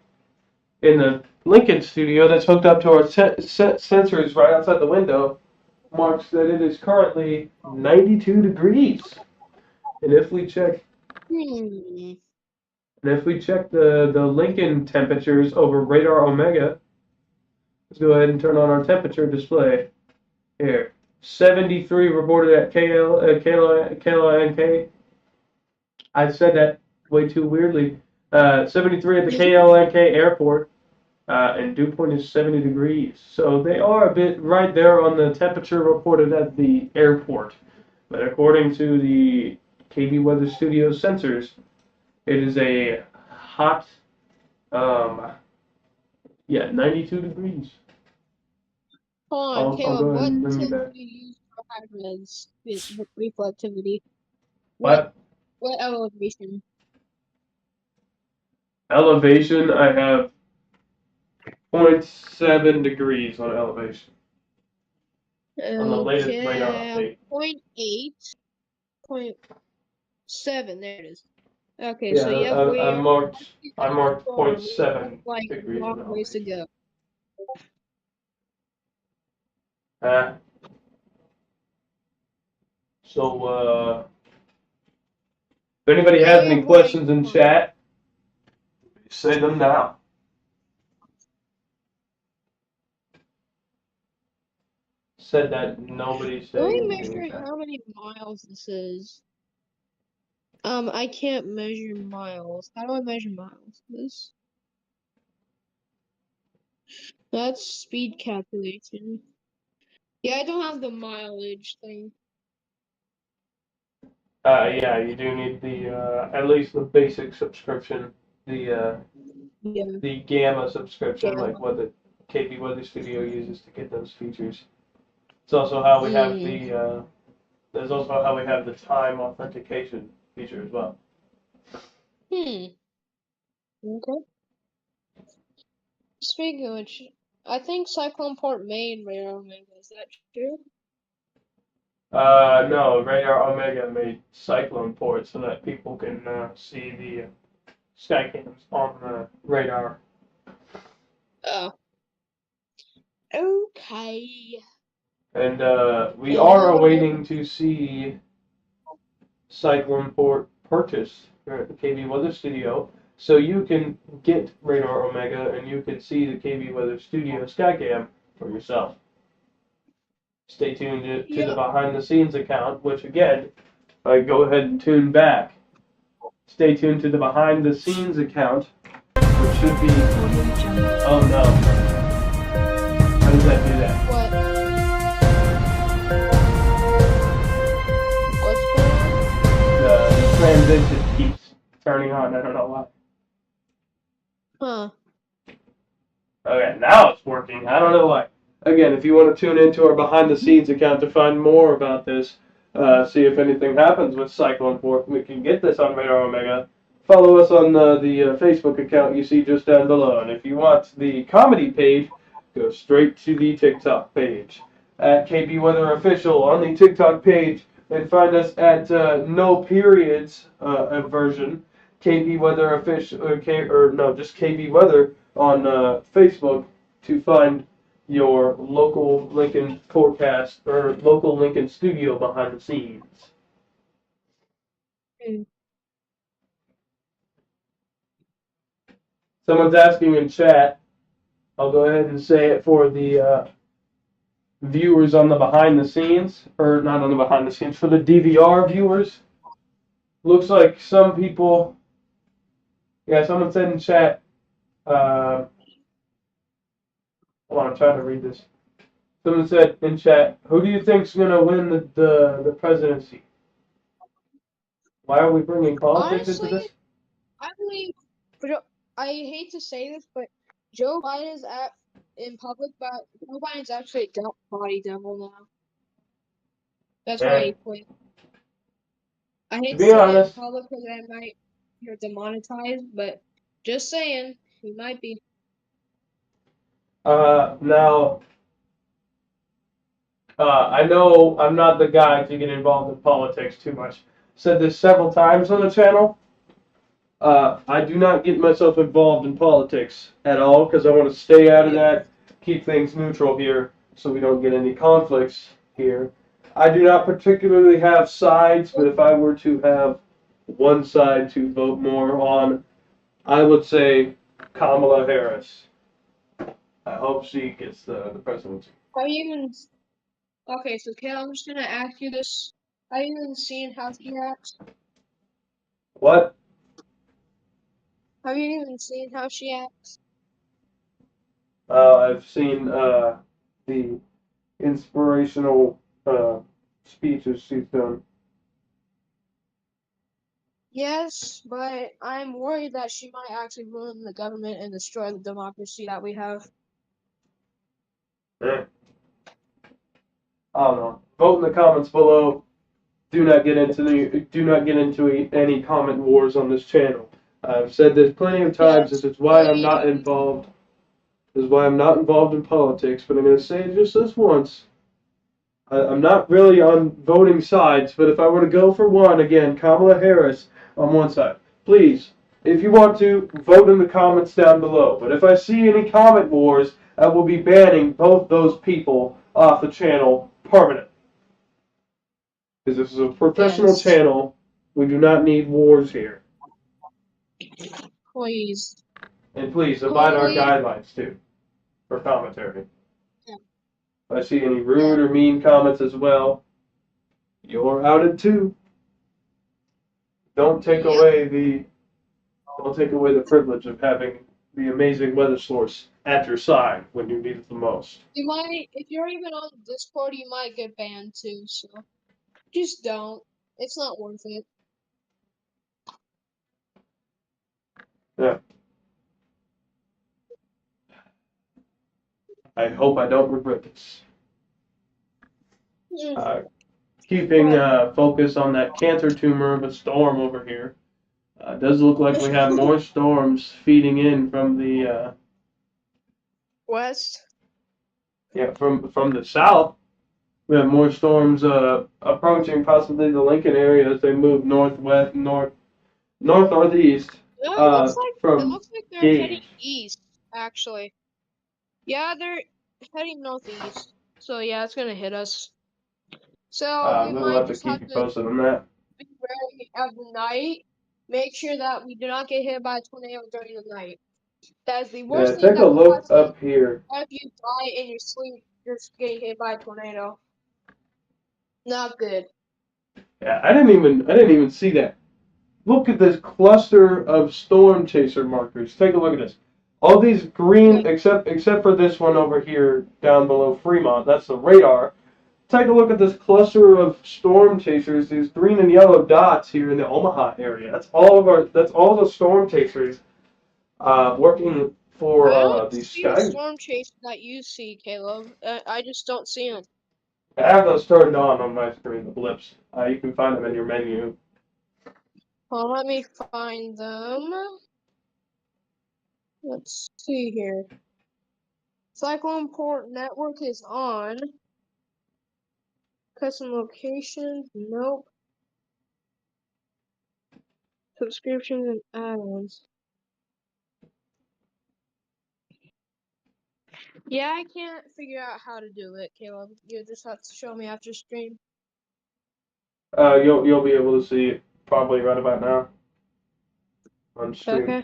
in the Lincoln Studio that's hooked up to our sensors right outside the window marks that it is currently 92 degrees. And if we check the Lincoln temperatures over Radar Omega, let's go ahead and turn on our temperature display here. 73 reported at KLNK. I said that way too weirdly. 73 at the KLNK airport, and dew point is 70 degrees. So they are a bit right there on the temperature reported at the airport. But according to the KB Weather Studio sensors, it is a hot, 92 degrees. Hold on, Caleb, what tip do you use for high-res reflectivity? What? What elevation? Elevation, I have 0.7 degrees on elevation. On the latest radar update. 0.8, 0.7, there it is. Okay, Yeah, so you have I marked 0.7 like degrees. long ways to go. So, if anybody has any questions in chat, say them now. said that nobody's Let saying me anything measure exact. how many miles this is. I can't measure miles. How do I measure miles? This. That's speed calculation. Yeah, I don't have the mileage thing. Yeah, you do need the at least the basic subscription, the Yeah. the Gamma subscription, Gamma. like what the KB Weather Studio uses to get those features. It's also how we have the there's also how we have the time authentication feature as well. Okay. Speaking of which, I think Cyclone Port made Radar Omega. Is that true? No, Radar Omega made Cyclone Port so that people can see the Skycams on the radar. Oh. Okay. And we are awaiting to see Cyclone Port purchased here at the KB Weather Studio, so you can get Radar Omega and you can see the KB Weather Studio Skycam for yourself. Stay tuned to the behind the scenes account, which again, go ahead and tune back. Stay tuned to the behind the scenes account, which should be. Oh no. How does that do that? What? What's going on? The transition keeps turning on. I don't know why. Huh. Okay, now it's working. I don't know why. Again, if you want to tune into our behind the scenes account to find more about this, see if anything happens with Cyclone Port, we can get this on Radar Omega. Follow us on the Facebook account you see just down below. And if you want the comedy page, go straight to the TikTok page at KB Weather Official on the TikTok page, and find us at no periods version KB Weather Official just KB Weather on Facebook to find your local Lincoln forecast or local Lincoln studio behind the scenes. Someone's asking in chat. I'll go ahead and say it for the viewers on the behind the scenes, or not on the behind the scenes, for the DVR viewers. Looks like some people. Yeah, someone said in chat. Hold on, I'm trying to read this. Someone said in chat, who do you think's going to win the presidency? Why are we bringing politics Honestly, into this? I believe, I hate to say this, but Joe Biden is in public, but Joe Biden's actually a body devil now. That's why he quit. I hate to be say honest, it in public because I might get demonetized, but just saying, he might be. Now, I know I'm not the guy to get involved in politics too much. Said this several times on the channel. I do not get myself involved in politics at all because I want to stay out of that, keep things neutral here so we don't get any conflicts here. I do not particularly have sides, but if I were to have one side to vote more on, I would say Kamala Harris. I hope she gets the presidency. Have you even? Okay, so Kale, I'm just gonna ask you this. Have you even seen how she acts? What? Have you even seen how she acts? I've seen the inspirational speeches she's done. Yes, but I'm worried that she might actually ruin the government and destroy the democracy that we have. I don't know. Vote in the comments below. Do not get into any comment wars on this channel. I've said this plenty of times. This is why I'm not involved. This is why I'm not involved in politics. But I'm going to say it just this once. I'm not really on voting sides, but if I were to go for one, again, Kamala Harris on one side. Please, if you want to, vote in the comments down below. But if I see any comment wars, I will be banning both those people off the channel permanently. Because this is a professional channel. We do not need wars here. Please. And please, abide our guidelines, too, for commentary. Yeah. If I see any rude or mean comments as well, you're outed too. Don't take away the privilege of having the amazing weather source at your side when you need it the most. You might, if you're even on Discord, you might get banned too. So just don't. It's not worth it. Yeah. I hope I don't regret this. Keeping focus on that cancer tumor of a storm over here. It does look like we have more storms feeding in from the West. from the south. We have more storms approaching possibly the Lincoln area as they move northwest, northeast. No, From it looks like they're Gage. heading east, actually. Yeah, they're heading northeast. So yeah, it's gonna hit us. So we We'll might have to just keep have you to posted on that. be wary of the night. Make sure that we do not get hit by a tornado during the night. That is the worst thing Take that a could look possibly up here. happen if you die in your sleep just getting hit by a tornado. Not good. Yeah, I didn't even see that. Look at this cluster of storm chaser markers. Take a look at this. All these green, except for this one over here down below Fremont. That's the radar. Take a look at this cluster of storm chasers. These green and yellow dots here in the Omaha area. That's all the storm chasers working for I don't these see the sky. storm chase that you see, Caleb. I just don't see them. I have those turned on my screen, the blips. You can find them in your menu. Well, let me find them. Let's see here. Cyclone Port Network is on. Custom locations, nope. Subscriptions and add-ons. Yeah, I can't figure out how to do it, Caleb. You just have to show me after stream. You'll be able to see it probably right about now on stream. Okay.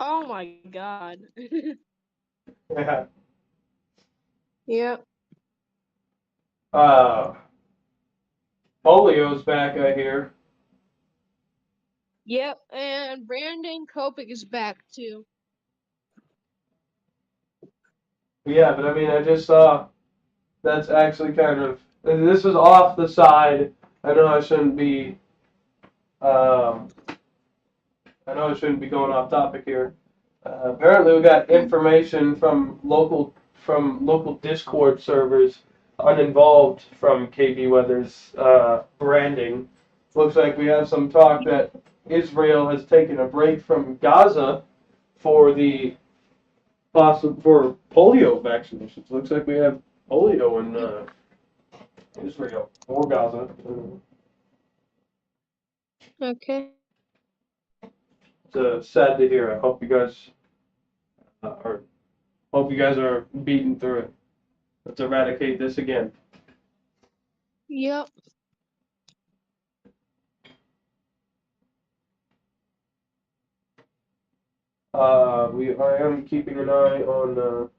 Oh my god. Yeah. Yep. Polio's back, I hear. Yep, and Brandon Kopic is back too. Yeah, but I mean, I just saw that's actually kind of. This is off the side. I know I shouldn't be. I know I shouldn't be going off topic here. Apparently, we got information from local Discord servers, uninvolved from KB Weather's branding. Looks like we have some talk that Israel has taken a break from Gaza for the for polio vaccinations. Looks like we have polio in Israel or Gaza. Okay. It's sad to hear. I hope you guys are beating through it. Let's eradicate this again. Yep. I am keeping an eye on.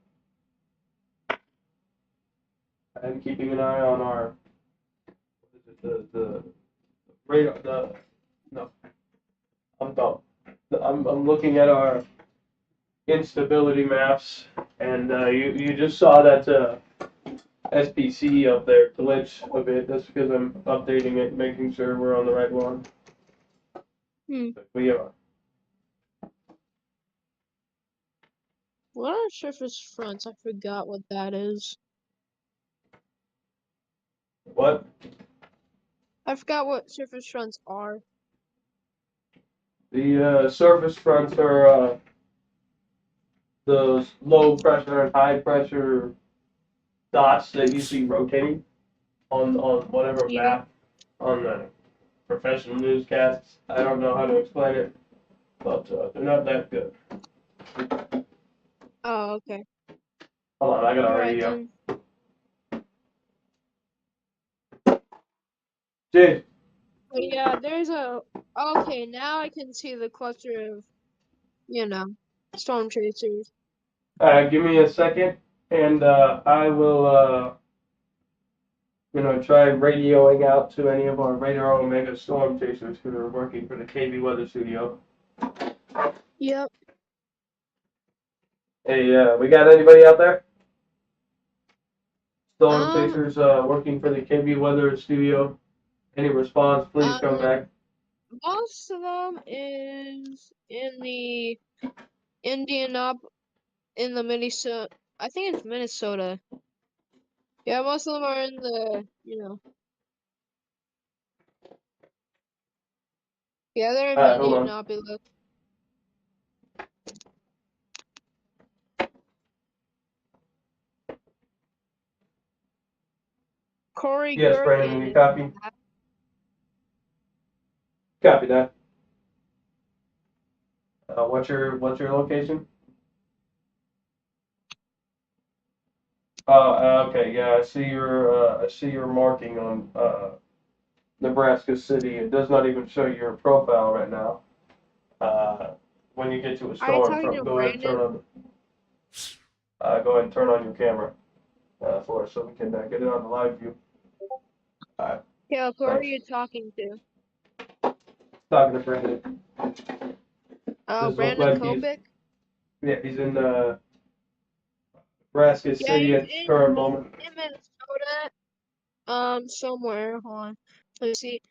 I am keeping an eye on our. What is it, the radar. No. I'm dumb. I'm looking at our instability maps, and you just saw that SPC up there glitch a bit. That's because I'm updating it, making sure we're on the right one. But we are. What are surface fronts? I forgot what that is. What? I forgot what surface fronts are. The surface fronts are those low pressure and high pressure dots that you see rotating on whatever map on the professional newscasts. I don't know how to explain it, but they're not that good. Oh, okay. Hold on, I got a Alright radio. then. Jade. But yeah, there's a. Okay, now I can see the cluster of, storm chasers. Give me a second, and I will try radioing out to any of our Radar Omega storm chasers who are working for the KB Weather Studio. Yep. Hey, we got anybody out there? Storm Um, chasers working for the KB Weather Studio. Any response? Please come back. Most of them is in the in the Minnesota. I think it's Minnesota. Yeah, most of them are in the, yeah, they're in Alright, hold on. Indianapolis. Corey Yes, Gergen Brandon, you is copy? back. Copy that. What's your location? Okay, yeah, I see your marking on Nebraska City. It does not even show your profile right now. When you get to a Are you storm, talking to go ahead and Brandon? turn on your camera for us so we can get it on the live view. Alright, Caleb, who are thanks. you talking to? Talking to Brandon. Oh, Does look Brandon like Kopic? he's in Nebraska Yeah, City he's at this current moment. in Minnesota. Somewhere. Hold on. Let's see.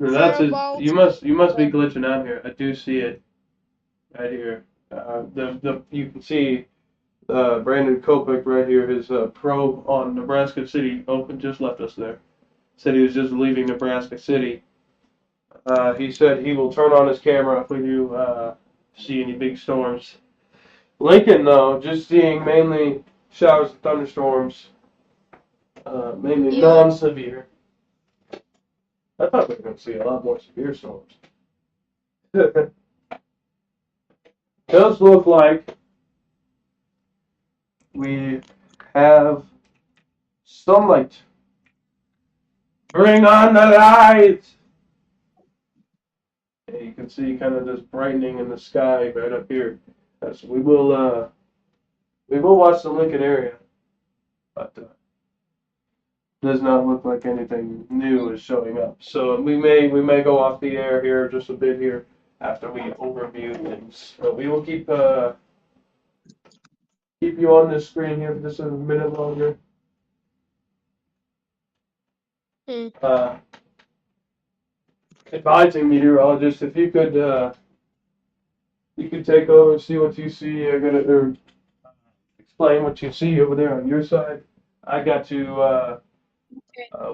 And that's his. Whereabouts? You must be glitching out here. I do see it right here. You can see Brandon Kopic right here. His probe on Nebraska City open just left us there. Said he was just leaving Nebraska City. He said he will turn on his camera if we do see any big storms. Lincoln, though, just seeing mainly showers and thunderstorms, mainly Yeah. non-severe. I thought we were going to see a lot more severe storms. Does look like we have sunlight. Bring on the light! Yeah, you can see kind of this brightening in the sky right up here. So we will watch the Lincoln area, but does not look like anything new is showing up. So we may go off the air here just a bit here after we overview things. We will keep you on this screen here for just a minute longer. Advising meteorologist, if you could take over and see what you see. Explain what you see over there on your side. I got to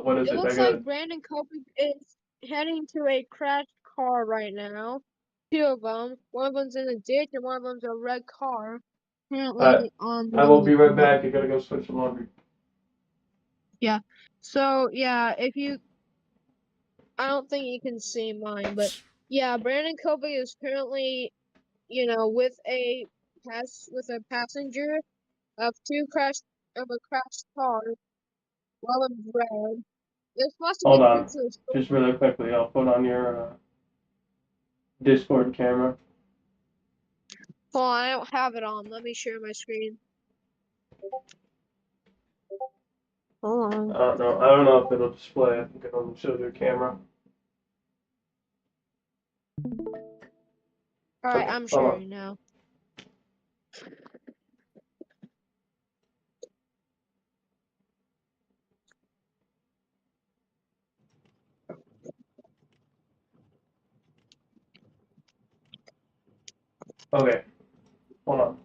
what is It it? looks like Brandon Kopic is heading to a crashed car right now. Two of them. One of them's in a ditch and one of them's a red car. Apparently on I will be right back. I gotta go switch the laundry. Yeah. So yeah, I don't think you can see mine, but yeah, Brandon Kopic is currently, with a passenger of a crashed car. One of them's red. They're supposed to be Hold on, due to a storm. just really quickly. I'll put on your Discord camera. Hold on, I don't have it on. Let me share my screen. Hold on. I don't know if it'll display. I think it only shows your camera. Alright, I'm sharing now. Okay, hold on.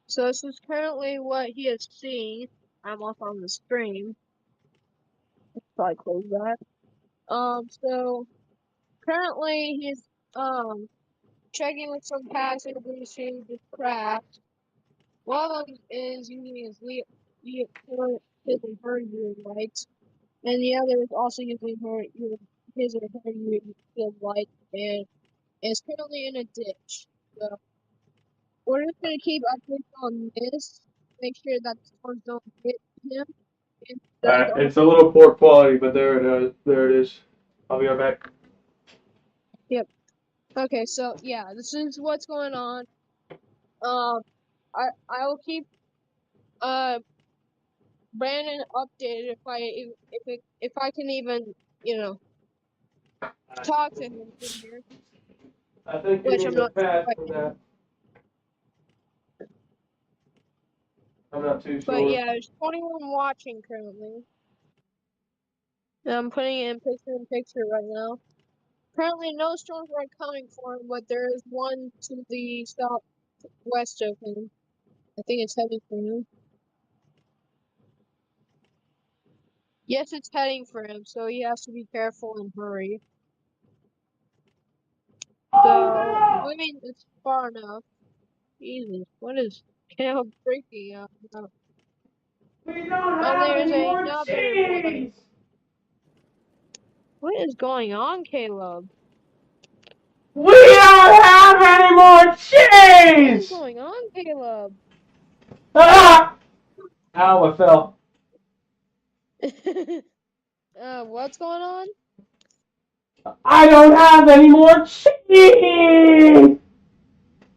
So this is currently what he is seeing. I'm off on the stream. Probably close that. So currently he's checking with some passengers who just crashed. One of them is using his her viewing lights, and the other is also using his or her viewing light, and is currently in a ditch. So we're just gonna keep updates on this. Make sure that the storms don't hit him. It's a little poor quality, but there it is. There it is. I'll be right back. Yep. Okay, so yeah, this is what's going on. I will keep Brandon updated if I can even talk to him from here, I think you which need I'm a not. pad But, for that. I'm not too but sure. yeah, there's 21 watching currently. And I'm putting it in picture right now. Currently, no storms are coming for him, but there is one to the southwest of him. I think it's heading for him. Yes, it's heading for him, so he has to be careful and hurry. So, I mean, it's far enough. Jesus, what is Caleb freaking out about? We don't Oh, have there's any more another one. cheese! What is going on, Caleb? We don't have any more What is cheese! going on, Caleb? Ah! Ow, I fell. What's going on? I don't have any more cheese!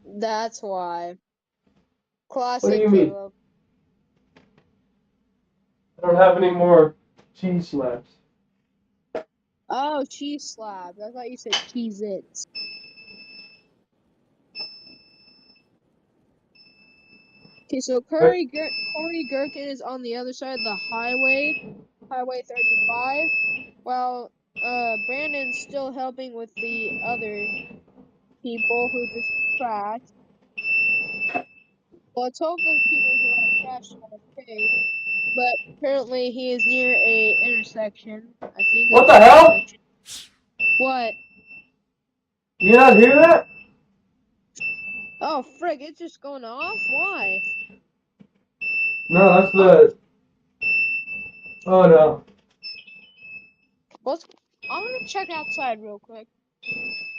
That's why. What do Classic you mean? Caleb. I don't have any more cheese slabs. Oh, cheese slabs. I thought you said Cheez-Its. Okay, so Corey Gherkin is on the other side of the highway, Highway 35, while Brandon's still helping with the other people who just crashed. Let's hope those people who have crashed are okay. But apparently he is near a intersection. I think What it's the an hell? intersection. What? You not hear that? Oh, frig, it's just going off? Why? No, that's the... Oh no. I'm gonna check outside real quick.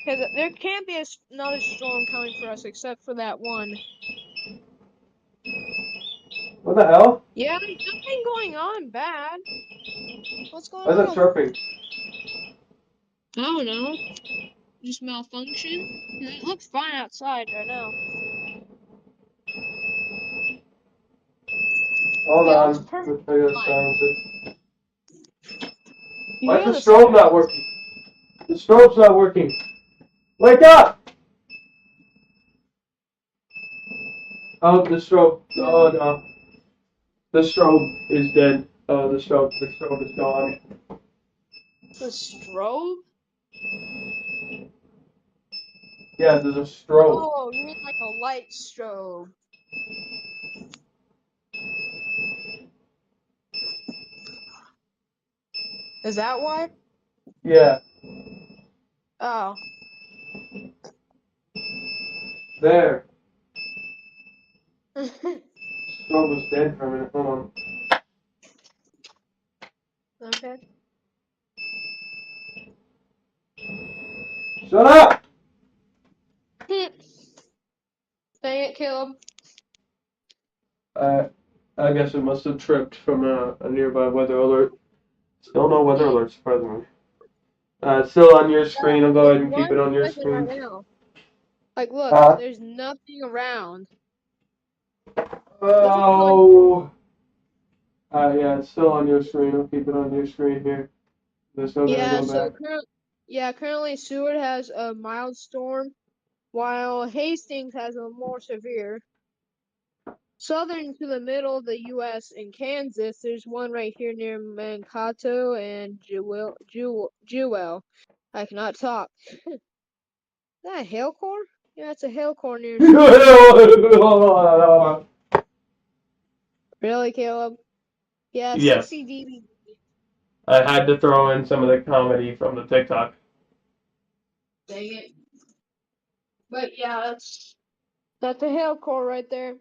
Because there can't be another storm coming for us except for that one. What the hell? Yeah, there's nothing going on bad. What's going Why is on that with... chirping? I don't know. Just malfunction? It looks fine outside right now. Hold Yeah, it on. looks perfect. I gotta silence it. You Why is hear the the strobe not sirens? working? The strobe's not working. Wake up! Oh, the strobe. Oh no. The strobe is dead. Oh, the strobe is gone. The strobe? Yeah, there's a strobe. Oh, you mean like a light strobe. Is that why? Yeah, Oh. there. Okay. Strobe was dead for a minute. Hold on. Shut up! Dang it, Caleb. I guess it must have tripped from a nearby weather alert. Still no weather alert, surprisingly. It's still on your screen. I'll go ahead and keep it on your Right screen. now. Like, look, Huh? there's nothing around. Oh. Yeah, it's still on your screen. I'll keep it on your screen here. There's no gonna Yeah, go so back. currently Seward has a mild storm, while Hastings has a more severe. Southern to the middle of the U.S. in Kansas, there's one right here near Mankato and Jewell. I cannot talk. Is that a hail core? Yeah, it's a hail core near. Really, Caleb? Yeah, Yes. 60 dB. I had to throw in some of the comedy from the TikTok. Dang it. But yeah, that's a hail core right there.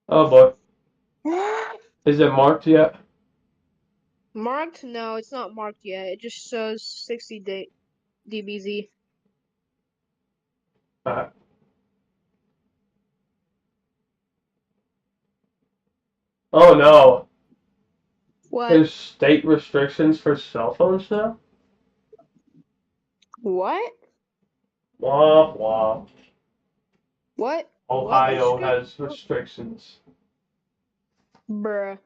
Oh boy. Is it marked yet? Marked? No, it's not marked yet. It just shows 60 dBz. Oh no. What? There's state restrictions for cell phones now? What? Wah, wah. What? Ohio What has restrictions. Bruh.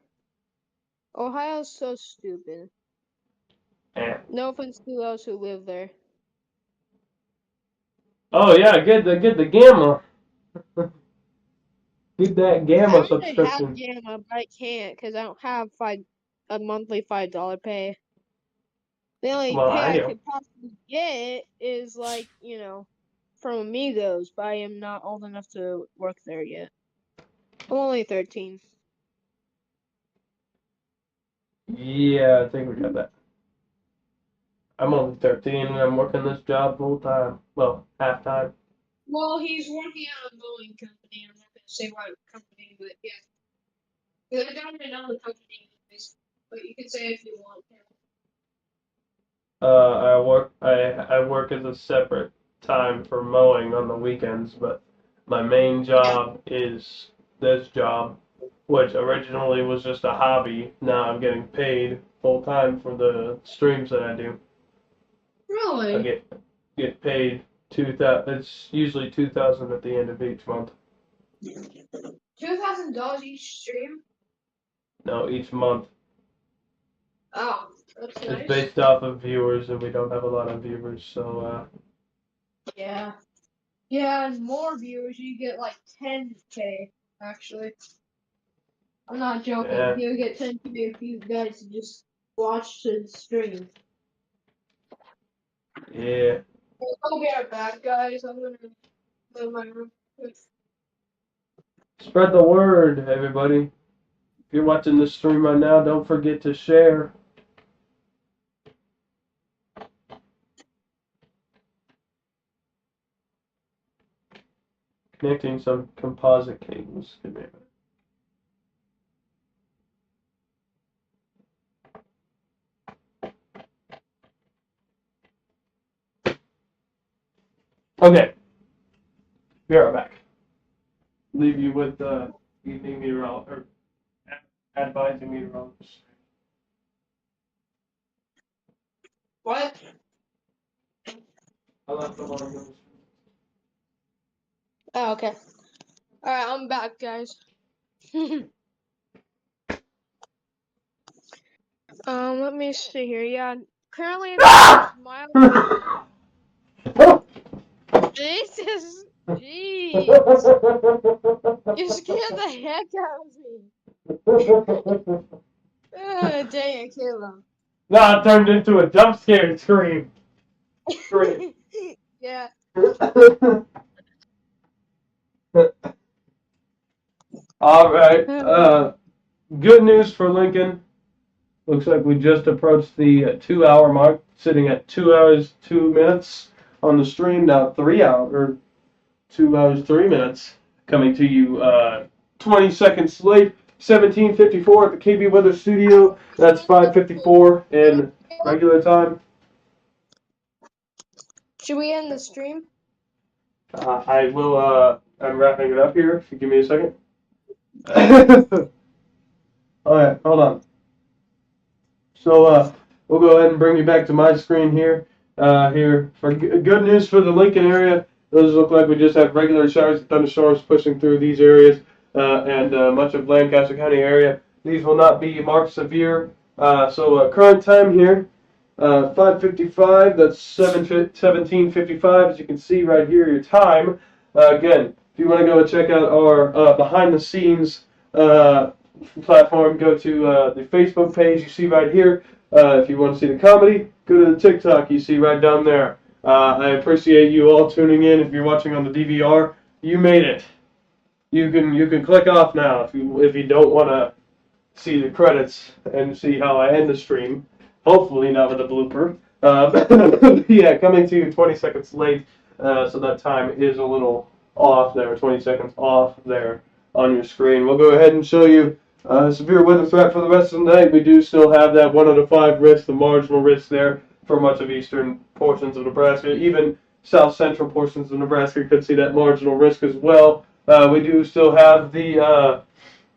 Ohio's so stupid. Eh. No offense to those who live there. Oh yeah, get the gamma. Get that gamma I wish I had subscription. Gamma, but I can't because I don't have a monthly $5 pay. The only Well, pay I I do. could possibly get is like, from Amigos, but I am not old enough to work there yet. I'm only 13. Yeah, I think we got that. I'm only 13 and I'm working this job full time. Well, half time. Well, he's working at a mowing company. I'm not gonna say what company, but yeah. They're down in another company, but you can say if you want. I work as a separate time for mowing on the weekends, but my main job is this job, which originally was just a hobby. Now I'm getting paid full time for the streams that I do. Really? I get paid 2,000. It's usually 2,000 at the end of each month. $2,000 each stream? No, each month. Oh, that's It's nice. based off of viewers, and we don't have a lot of viewers, so Yeah. Yeah, and more viewers, you get like 10K, actually. I'm not joking. Yeah. You get 10K if you guys just watch the stream. yeah. I'll be right back, guys. I'm gonna go to my room. Spread the word, everybody. If you're watching this stream right now, don't forget to share. Connecting some composite cables. Give me a minute. Okay. We are back. Leave you with evening meteorologist, or advising meteorologist. What? I left the volume. Oh, okay. Alright, I'm back, guys. Let me see here. Yeah, currently it's mild. Jesus! Jeez! You scared the heck out of me. Dang it, Caleb. No, it turned into a jump scare scream. Scream. Yeah. All right. Good news for Lincoln. Looks like we just approached the 2-hour mark, sitting at 2 hours 2 minutes on the stream. Now 3 hours or 2 hours 3 minutes. Coming to you 20 seconds late. 17:54 at the KB Weather Studio. That's 5:54 in regular time. Should we end the stream? I will. I'm wrapping it up here. If you give me a second. All right, hold on. So we'll go ahead and bring you back to my screen here. Here for good news for the Lincoln area. Those look like we just have regular showers and thunderstorms pushing through these areas and much of Lancaster County area. These will not be marked severe. So current time here, 5:55. That's 17:55. As you can see right here, your time. Again, if you want to go and check out our behind the scenes platform, go to the Facebook page you see right here. If you want to see the comedy, go to the TikTok you see right down there. I appreciate you all tuning in. If you're watching on the DVR, you made it. You can click off now if you don't want to see the credits and see how I end the stream. Hopefully not with a blooper. Yeah, coming to you 20 seconds late, so that time is a little off there, 20 seconds off there on your screen. We'll go ahead and show you severe weather threat for the rest of the night. We do still have that 1 out of 5 risk, the marginal risk there for much of eastern portions of Nebraska. Even south central portions of Nebraska could see that marginal risk as well. We do still have the,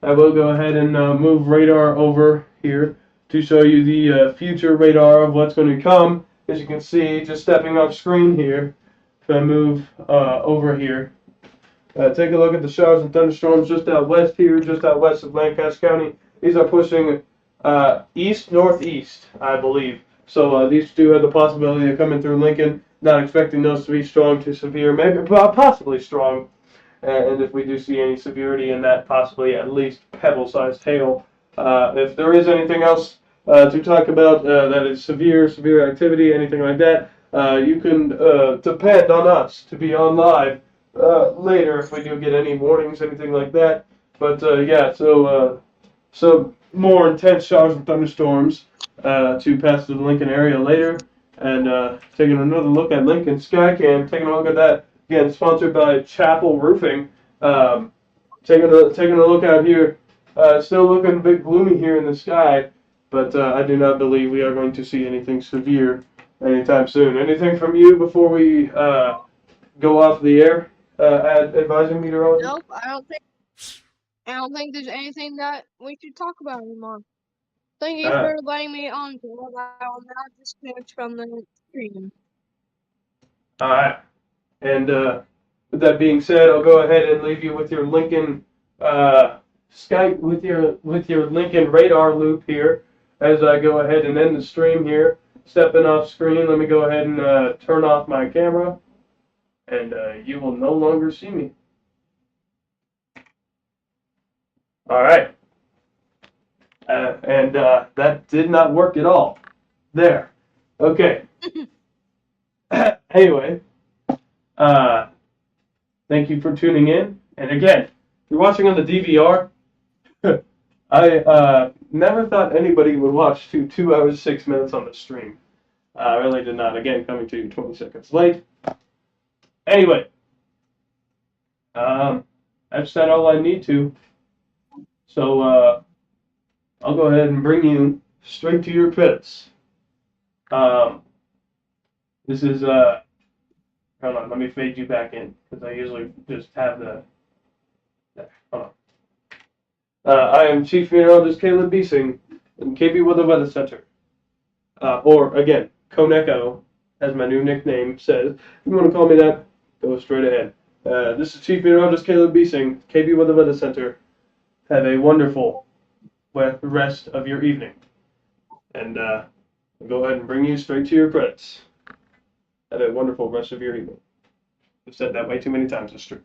I will go ahead and move radar over here. to show you the future radar of what's going to come. As you can see, just stepping off screen here, if I move over here, take a look at the showers and thunderstorms just out west here, just out west of Lancaster County. These are pushing east-northeast, I believe. So these two have the possibility of coming through Lincoln. Not expecting those to be strong to severe, maybe possibly strong. And if we do see any severity in that, possibly at least pebble-sized hail. If there is anything else to talk about that is severe activity, anything like that, you can depend on us to be on live later if we do get any warnings, anything like that. But yeah, so more intense showers and thunderstorms to pass through the Lincoln area later. And taking another look at Lincoln Skycam, taking a look at that, again, sponsored by Chapel Roofing. Taking a look out here, still looking a bit gloomy here in the sky, but I do not believe we are going to see anything severe anytime soon. Anything from you before we go off the air, advising meteorologist? Nope, I don't think there's anything that we should talk about anymore. Thank you for letting me on to what I will now disconnect from the stream. All right. And with that being said, I'll go ahead and leave you with your Lincoln Skype with your Lincoln radar loop here as I go ahead and end the stream here. Stepping off screen, let me go ahead and turn off my camera, and you will no longer see me. All right. And that did not work at all. There. Okay. Anyway, thank you for tuning in. And again, if you're watching on the DVR, I never thought anybody would watch 2 hours, 6 minutes on the stream. I really did not. Again, coming to you 20 seconds late. Anyway, I've said all I need to. So, I'll go ahead and bring you straight to your credits. This is, hold on, let me fade you back in, because I usually just have there, hold on. I am Chief Meteorologist Caleb Beesing in KB Weather Center. Or, again, Koneko, as my new nickname says. If you want to call me that, go straight ahead. This is Chief Meteorologist Caleb Beesing, KB Weather Center. Have a wonderful rest of your evening. And I'll go ahead and bring you straight to your credits. Have a wonderful rest of your evening. I've said that way too many times, it's true.